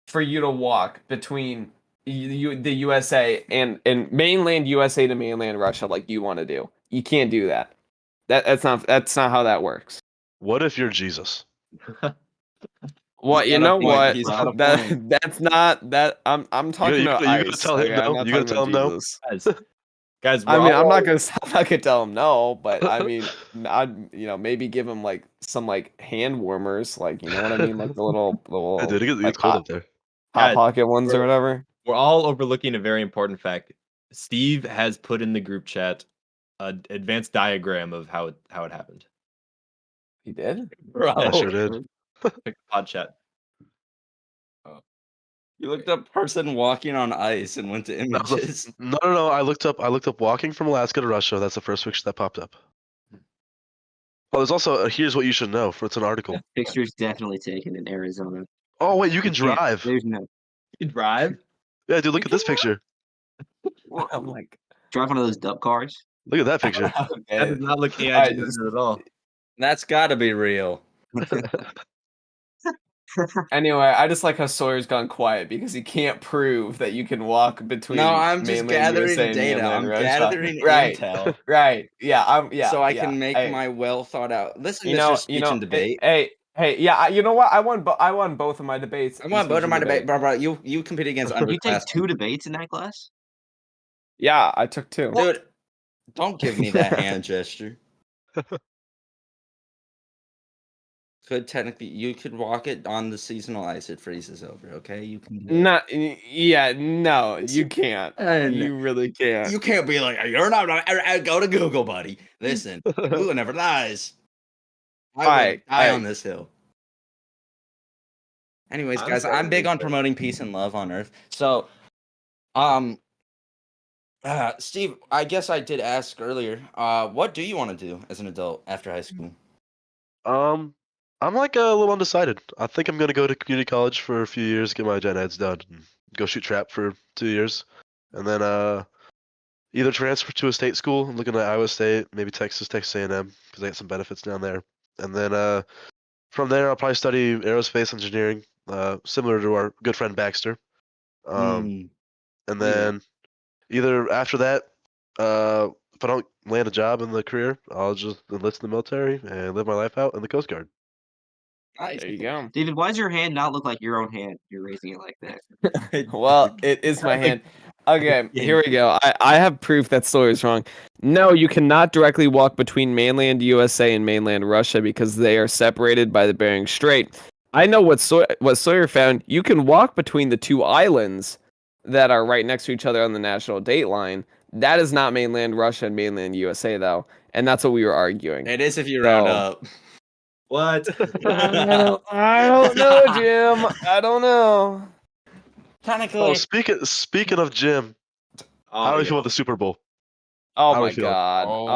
for you to walk between the USA and mainland USA to mainland Russia like you want to do. You can't do that. That's not how that works. What if you're Jesus? What you got a know point. what He's got a that point. that's not that I'm talking you about gonna ice. tell him okay? no? I'm not You gonna talking tell him about no? Jesus. guys. I we're mean, all- I'm not gonna tell him no, but I mean, I'd maybe give him like some like hand warmers, like you know what I mean, like the little Yeah, dude, it gets like, cold hot, up there. hot Guys, pocket ones or we're- whatever. We're all overlooking a very important fact. Steve has put in the group chat an advanced diagram of how it happened. He did. Bro, I sure did. Pick pod chat. you looked up person walking on ice and went to images. No. I looked up walking from Alaska to Russia. That's the first picture that popped up. Oh, there's also here's what you should know. It's an article. That picture's definitely taken in Arizona. Oh wait, you can You can't- drive. There's no You can drive. Yeah, dude, look at this picture. I'm like, drive one of those dump cars. Look at that picture. That okay. does not look AI Alright, generated at all. That's got to be real. Anyway, I just like how Sawyer's gone quiet because he can't prove that you can walk between. No, I'm just mainland gathering USA and data. mainland I'm Russia. gathering right, intel. right. Yeah, so I yeah. can make Hey, my well thought out. Listen, you Mr. know, Speech and Debate. Hey, yeah. You know what? I won both of my debates. I in want both speech of my and debate, bro. You compete against Did you take underclassmen. 2 debates in that class? Yeah, I took 2. Dude, don't give me that hand gesture. Could technically, you could walk it on the seasonal ice. It freezes over. Okay, you can. Do it. Not, yeah, no, you can't. And You really can't. you can't be like, you're not. Go to Google, buddy. Listen, Google never lies. I will Alright, die alright. on this hill. Anyways, I'm guys, I'm saying big this, on but- promoting peace and love on Earth. So, Steve, I guess I did ask earlier. What do you want to do as an adult after high school? I'm like a little undecided. I think I'm gonna go to community college for a few years, get my gen eds done, and go shoot trap for 2 years, and then either transfer to a state school. I'm looking at Iowa State, maybe Texas A&M, because they got some benefits down there. And then from there, I'll probably study aerospace engineering, similar to our good friend Baxter. Mm, And then either after that, if I don't land a job in the career, I'll just enlist in the military and live my life out in the Coast Guard. nice. There you go. David, why does your hand not look like your own hand? You're raising it like that. Well, it is my hand. Okay, Yeah. here we go. I have proof that Sawyer's wrong. No, you cannot directly walk between mainland USA and mainland Russia because they are separated by the Bering Strait. I know what Sawyer found. You can walk between the two islands that are right next to each other on the national date line. That is not mainland Russia and mainland USA, though, and that's what we were arguing. It is if you round So- up. What? I don't know, Jim. I don't know. Technically, Oh, speaking of Jim, how do you feel about the Super Bowl? Oh How my we feel? god. Oh.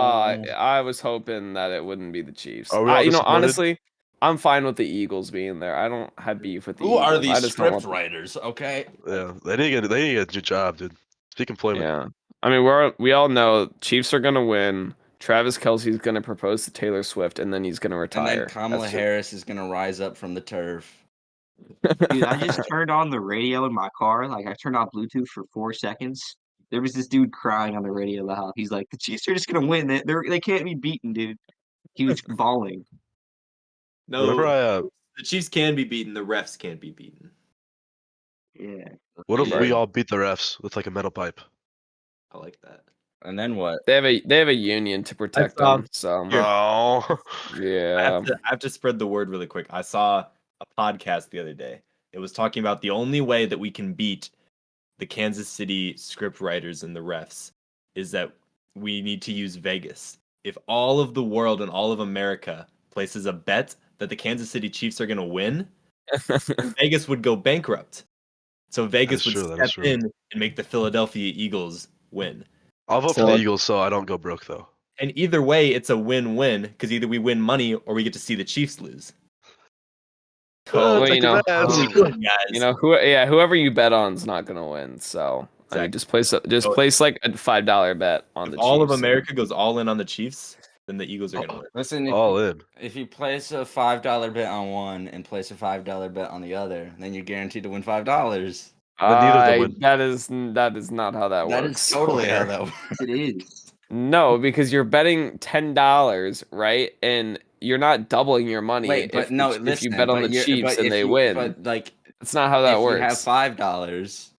I was hoping that it wouldn't be the Chiefs. Are we all disappointed? Honestly, I'm fine with the Eagles being there. I don't have beef with the who Eagles. are I these just don't script want writers? Okay. Yeah, they need to get a good job, dude. Speak employment. Yeah. I mean, we all know Chiefs are gonna win. Travis Kelce's gonna propose to Taylor Swift, and then he's gonna And retire. then Kamala That's it. Harris is gonna rise up from the turf. Dude, I just turned on the radio in my car. Like I turned on Bluetooth for 4 seconds. There was this dude crying on the radio loud. He's like, "The Chiefs are just gonna win. They can't be beaten, dude." He was bawling. No, Remember, the Chiefs can be beaten. The refs can't be beaten. Yeah. what if Right. we all beat the refs with like a metal pipe? I like that. And then what? They have a union to protect saw- them. So Here. No. yeah. I have to spread the word really quick. I saw a podcast the other day. It was talking about the only way that we can beat the Kansas City script writers and the refs is that we need to use Vegas. If all of the world and all of America places a bet that the Kansas City Chiefs are going to win, Vegas would go bankrupt. So Vegas That is would true, that is step true. in and make the Philadelphia Eagles win. I'll vote for So- the Eagles so I don't go broke though. And either way, it's a win-win because either we win money or we get to see the Chiefs lose. Well, take you the know, bets. What are we doing, guys? whoever you bet on is not gonna win. So I mean, Exactly. just place like a $5 bet on If the all of Chiefs. America goes all in on the Chiefs, then the Eagles are gonna win. Listen, All in. if you place a $5 bet on one and place a $5 bet on the other, then you're guaranteed to win $5. But neither of them win. That is not how that That works. is totally how that works. Yes, it is. No, because you're betting $10, right? And you're not doubling your money. Wait, but if, no, if listen. you bet on but the you're- Chiefs but and if they you- win. But like, That's not how that if works. you have $5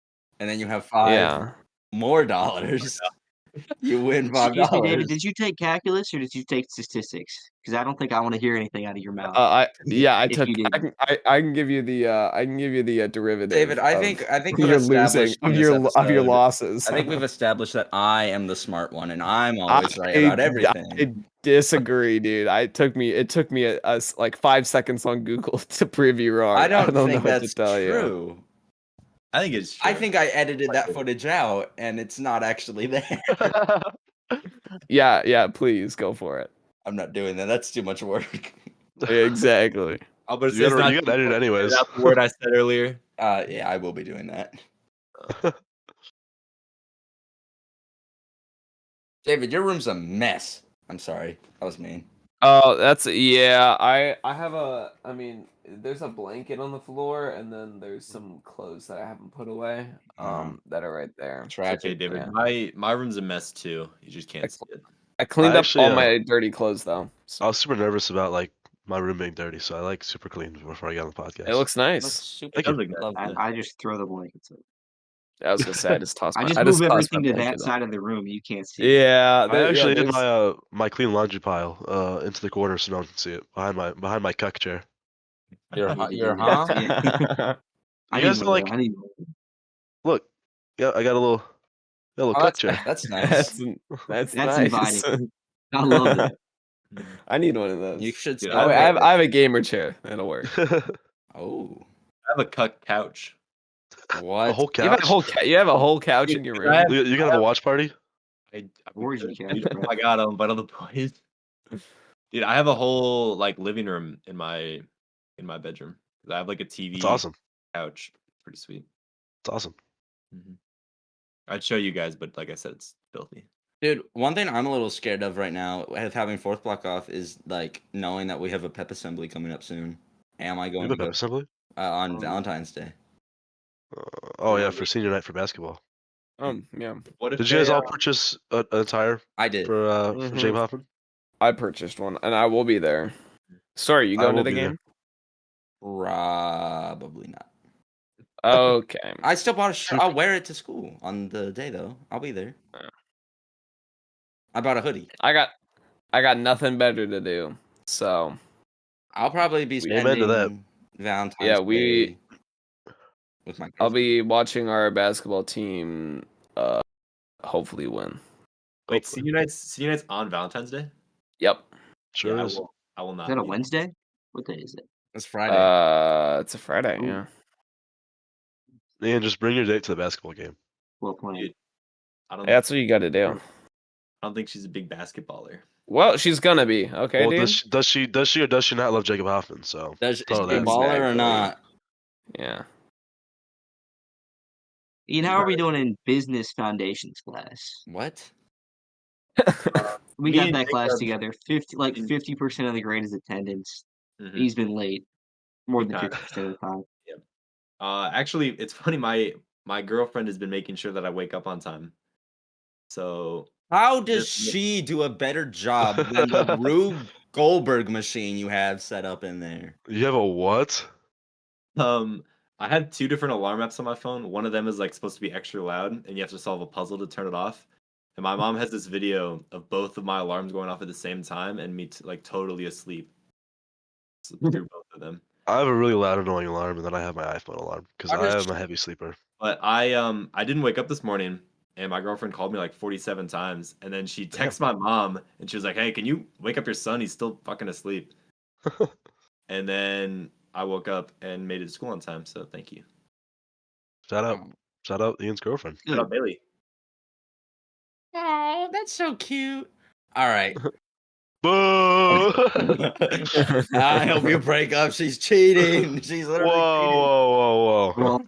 and then you have five Yeah. more dollars, you win Excuse me, David. $5. Did you take calculus or did you take statistics? Because I don't think I want to hear anything out of your mouth. I If took. you did. I can give you the derivative. David, I of think we've you're losing established in of this your episode- losses. I think we've established that I am the smart one and I'm always right about everything. I disagree, dude. It took me like 5 seconds on Google to prove you wrong. I don't know think what to that's tell you. true. I think it's true. I think I edited that footage out and it's not actually there. Yeah, please go for it. I'm not doing that. That's too much work. Exactly. I'll but You gotta edit it anyways. That's the word I said earlier. Yeah, I will be doing that. David, your room's a mess. I'm sorry. That was mean. Oh, I have I mean, there's a blanket on the floor and then there's some clothes that I haven't put away that are right there. It's Tragic. okay, David. Yeah. My room's a mess too. You just can't see it. I cleaned up actually, all my dirty clothes though. So I was super nervous about like my room being dirty, so I like super clean before I get on the podcast. it looks Looks nice. super Thank you. Sounds like lovely. I just throw the blankets up. I was gonna say I just tossed I my just I move tossed everything my to that blanket side of the room. You can't see. it. Yeah, I actually did there's- my clean laundry pile into the corner so no one can see it behind my cuck chair. You're, I need to you're do that. huh? Yeah. I You need guys one, like- I need one. Look, yeah, I got a little Oh, cuck that's, chair. that's nice. that's That's nice. inviting. I love that. I need one of those. You should Dude, start. I have a gamer chair. That'll work. Oh, I have a cuck couch. what? A whole You have couch. a whole you have a whole couch in your Dude, room. I have- You gonna have a watch party? I Orgy couch, bro. I got them, but other boys. Dude, I have a whole like living room in my bedroom. I have like a TV, It's awesome. couch. Pretty sweet. It's awesome. I'd show you guys, but like I said, it's filthy. Dude, one thing I'm a little scared of right now with having fourth block off is like knowing that we have a pep assembly coming up soon. Am I You going have to a pep assembly? on Oh. Valentine's Day? Oh yeah, for senior night for basketball. Yeah. What if Did you guys they, all purchase an attire I did. for Mhm. James Hoffman? I purchased one and I will be there. Sorry, you I going to will the be there. game? Probably not. Okay. I still bought a shirt. I'll wear it to school on the day though. I'll be there. Yeah. I bought a hoodie. I got nothing better to do. So I'll probably be Amen to that. spending Valentine's Yeah, Day with my I'll girlfriend. be watching our basketball team hopefully win. Wait, Hopefully. senior night's on Valentine's Day? Yep. Sure Yeah, is. I will Is not that a be. Wednesday? What day is it? It's Friday. It's a Friday, Ooh. yeah. And just bring your date to the basketball game. Well planned. Dude, I don't. Yeah, that's what you got to do. I don't think she's a big basketballer. Well, she's gonna be okay, Well, dude. does she or does she not love Jacob Hoffman? So Is throw she a that. baller or Exactly. not? Yeah. Ian, how are we doing in business foundations class? What? We Me got and that class Jacob- together. 50% of the grade is attendance. Mhm. He's been late more than kinda- 50% of the time. Actually, it's funny. My girlfriend has been making sure that I wake up on time. So How does Just- she do a better job than the Rube Goldberg machine you have set up in there? You have a what? I have 2 different alarm apps on my phone. One of them is like supposed to be extra loud, and you have to solve a puzzle to turn it off. And my mom has this video of both of my alarms going off at the same time, and me like totally asleep through both of them. I have a really loud, annoying alarm, and then I have my iPhone alarm because How I does am a heavy sleeper. But I didn't wake up this morning, and my girlfriend called me like 47 times, and then she texted my mom, and she was like, "Hey, can you wake up your son? He's still fucking asleep." And then I woke up and made it to school on time, so thank you. Shout out Ian's girlfriend. Shout out Bailey. Oh, that's so cute. All right. Boo! I hope you break up. She's cheating. She's Whoa, literally cheating. whoa. Well,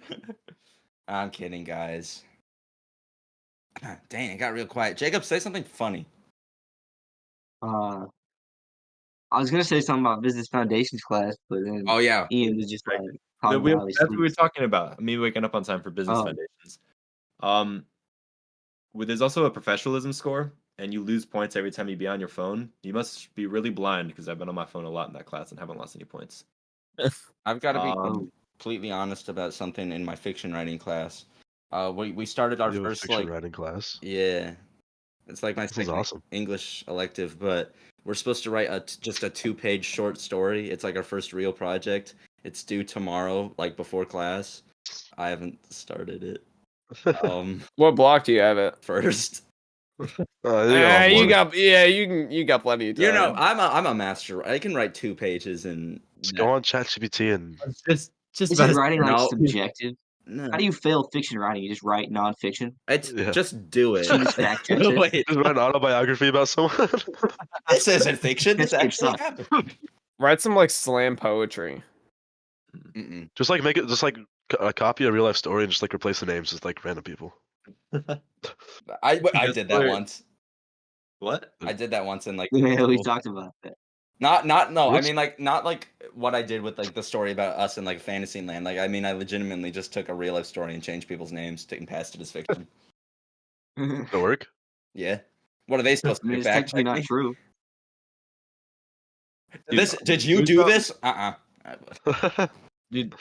I'm kidding, guys. Dang, it got real quiet. Jacob, say something funny. I was gonna say something about business foundations class, but then Oh yeah. Ian was just like That's talking about how he what we were sleeps. talking about. Me waking up on time for business Oh. foundations. There's also a professionalism score, and you lose points every time you be on your phone. You must be really blind because I've been on my phone a lot in that class and haven't lost any points. I've got to be Um, completely honest about something in my fiction writing class. We started our You have a first fiction like writing class. yeah, it's like my This is second awesome. English elective, but we're supposed to write just a 2-page short story. It's like our first real project. It's due tomorrow, like before class. I haven't started it. What block do you have it? First, You got you got plenty of time. you know, I'm a master. I can write 2 pages and Just go on ChatGPT and just Is about it as- writing like No. subjective? no, How do you fail fiction writing? You just write nonfiction. it's Yeah. just do it. She just fact checks it. Wait, just write an autobiography about someone. this isn't fiction. This It actually sucks. happened. Write some like slam poetry. Mm-mm. Just like make it just like a copy of a real life story and just like replace the names with like random people. I That's did that where- once. What? I did that once in like Yeah, we school. talked about that. Not no. I What's- mean like not like what I did with like the story about us in like fantasy land. Like I mean I legitimately just took a real life story and changed people's names and passed it as fiction. Does it work? Yeah. What are they supposed I to mean, do? it's Fact technically check not me? true. Did you there's do no- this? Dude,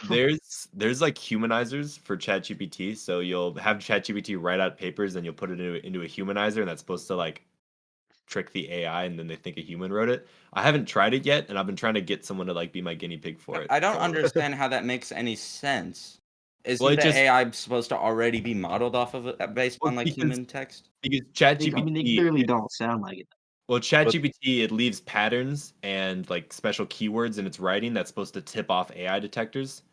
there's like humanizers for ChatGPT. So you'll have ChatGPT write out papers, and you'll put it into a humanizer, and that's supposed to like trick the AI, and then they think a human wrote it. I haven't tried it yet, and I've been trying to get someone to like be my guinea pig for it. I don't So- understand how that makes any sense. Isn't Well, it the just- AI supposed to already be modeled off of it based Well, on like because- human text? because I mean, they ChatGPT. clearly don't sound like it. Well, ChatGPT it leaves patterns and like special keywords in its writing that's supposed to tip off AI detectors.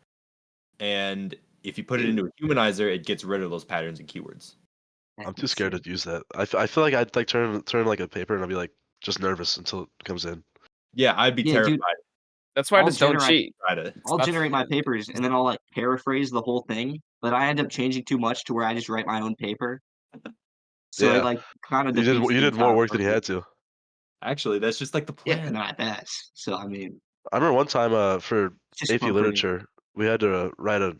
And if you put it into a humanizer, it gets rid of those patterns and keywords. I'm too scared to use that. I feel like I'd like turn like a paper and I'd be like just nervous until it comes in. Yeah, I'd be Yeah, dude. terrified. That's why I I'll just don't generate- cheat. Try to. I'll not generate my fun. papers and then I'll like paraphrase the whole thing, but I end up changing too much to where I just write my own paper. So Yeah. it like kind of You did more work than you had to. Actually, that's just like the Yeah, plan. no, I pass. So I mean, I remember one time for it's just AP fun for me. literature, we had to write an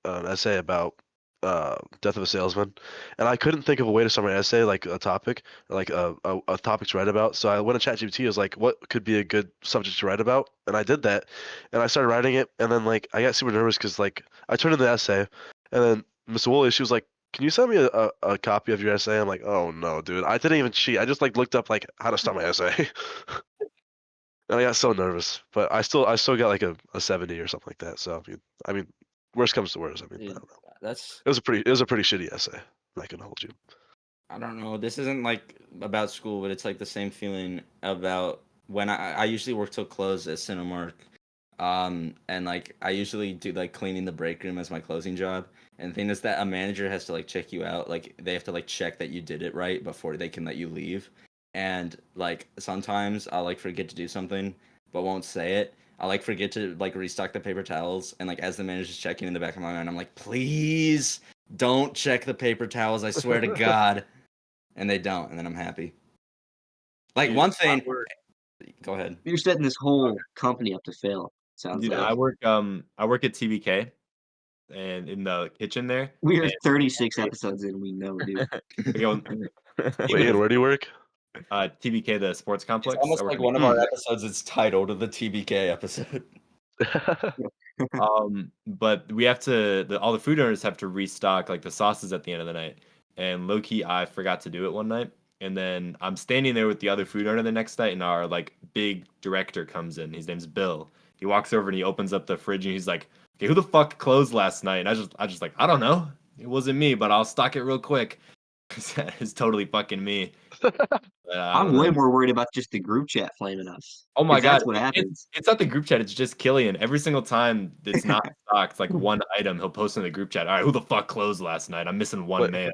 essay about death of a salesman, and I couldn't think of a way to start my essay, like a topic, or like a topic to write about. So I went to ChatGPT. I was like, "What could be a good subject to write about?" And I did that, and I started writing it. And then like I got super nervous because like I turned in the essay, and then Miss Woolley, she was like, "Can you send me a copy of your essay?" I'm like, "Oh no, dude! I didn't even cheat. I just like looked up like how to start my essay." I got so nervous, but I still got like a 70 or something like that. So I mean, worst comes to worst. I mean, I Dude, don't know. that's It was a pretty shitty essay. I'm not gonna hold you. I don't know. This isn't like about school, but it's like the same feeling about when I usually work till close at Cinemark. And like I usually do like cleaning the break room as my closing job. And the thing is that a manager has to like check you out. Like they have to like check that you did it right before they can let you leave. And like sometimes I'll like forget to do something but won't say it. I like forget to like restock the paper towels, and like as the manager's checking in the back of my mind, I'm like, please don't check the paper towels. I swear to God. And they don't, and then I'm happy. Like Dude, one I thing. work, Go ahead. You're setting this whole company up to fail. Sounds dude, like I work at TBK and in the kitchen there. we are And 36 episodes in. We know, dude. okay, well, Wait, Ian, where do you work? TBK, the sports It's complex. I almost work like in the one of kitchen. our episodes is titled the TBK episode. But we have to all the food owners have to restock like the sauces at the end of the night. And low key, I forgot to do it one night. And then I'm standing there with the other food owner the next night, and our like big director comes in. His name's Bill. He walks over and he opens up the fridge and he's like, "Okay, who the fuck closed last night?" And I just like, I don't know. It wasn't me, but I'll stock it real quick. It's totally fucking me. But, I I'm don't way know. more worried about just the group chat flaming us. Oh my 'Cause god, that's what happens. it's not the group chat. It's just Killian. Every single time it's not stocked, like one item, he'll post in the group chat. All right, who the fuck closed last night? I'm missing one Wait. mayo.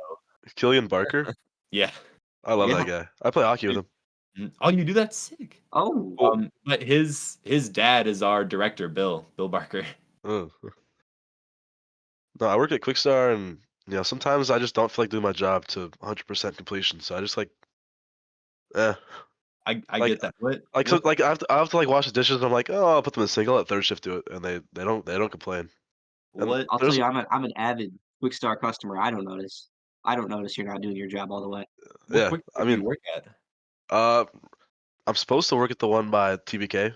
Killian Barker. Yeah. I love Yeah. that guy. I play hockey with him. Oh, you do that? Sick. Oh, But his dad is our director, Bill Barker. Oh. No, I work at Quickstar, and sometimes I just don't feel like doing my job to 100% completion. So I just like, I Like- get that. What? so, like I have to like wash the dishes, and I'm like, oh, I'll put them in sink. I'll let third shift do it, and they don't complain. And What? I'll tell there's- you, I'm an avid Quickstar customer. I don't notice you're not doing your job all the way. What Yeah, quick I do you mean, work at? I'm supposed to work at the one by TBK,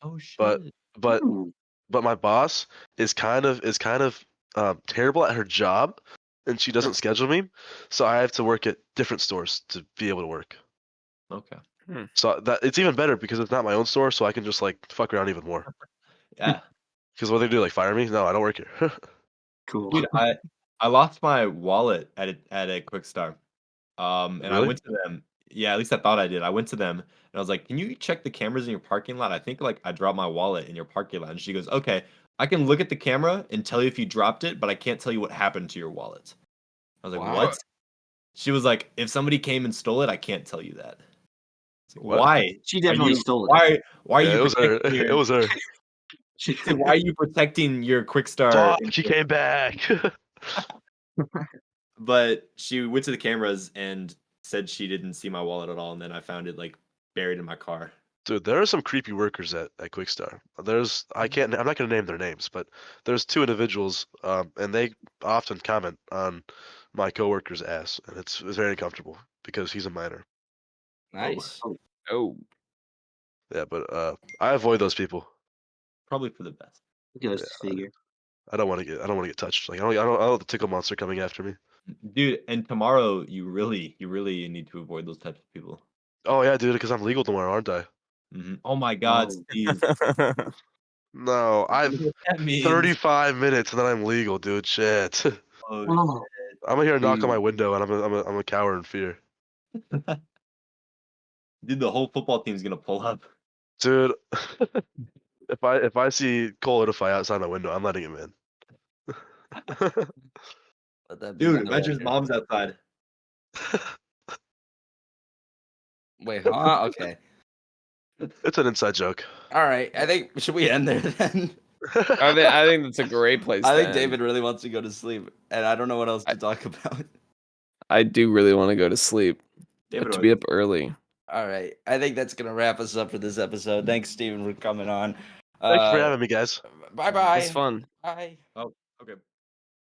Oh shit. but Ooh, my boss is kind of terrible at her job, and she doesn't schedule me, so I have to work at different stores to be able to work. Okay. So that it's even better because it's not my own store, so I can just like fuck around even more. Yeah. Because what they do, like fire me? No, I don't work here. cool. Dude, I lost my wallet at a Quick Start. And I Really? went to them. Yeah, at least I thought I did. I went to them and I was like, "Can you check the cameras in your parking lot? I think like I dropped my wallet in your parking lot." And she goes, "Okay, I can look at the camera and tell you if you dropped it, but I can't tell you what happened to your wallet." I was like, Wow. "What?" She was like, "If somebody came and stole it, I can't tell you that." I was like, What? why? She definitely you, stole it. Why are Yeah, you it was her. protecting It was her. why are you protecting your Quick Start? Fuck, she came back. But she went to the cameras and said she didn't see my wallet at all, and then I found it like buried in my car. Dude, there are some creepy workers at Quickstar. I'm not gonna name their names, but there's two individuals, and they often comment on my coworker's ass, and it's very uncomfortable because he's a minor. Nice. Oh, Yeah, but I avoid those people. Probably for the best. Goes to figure. I don't want to get touched. Like I don't want the tickle monster coming after me. Dude, and tomorrow you really need to avoid those types of people. Oh yeah, dude, because I'm legal tomorrow, aren't I? Oh my god, Oh. Steve. No, I've What that means. 35 minutes and then I'm legal, dude. Shit. Oh, Oh, I'm gonna hear a knock on Dude. my window, and I'm a cower in fear. dude, the whole football team's gonna pull up. Dude, if I see Cole Edify outside my window, I'm letting him in. Let that be Dude, the imagine his record. mom's outside. Wait, huh? Okay. It's an inside joke. All right. I think should we end there then? I think that's a great place. I to think end. David really wants to go to sleep, and I don't know what else to talk about. I do really want to go to sleep. David, To be up early. All right. I think that's gonna wrap us up for this episode. Thanks, Steven, for coming on. Thanks for having me, guys. Bye bye. It's fun. Bye. okay.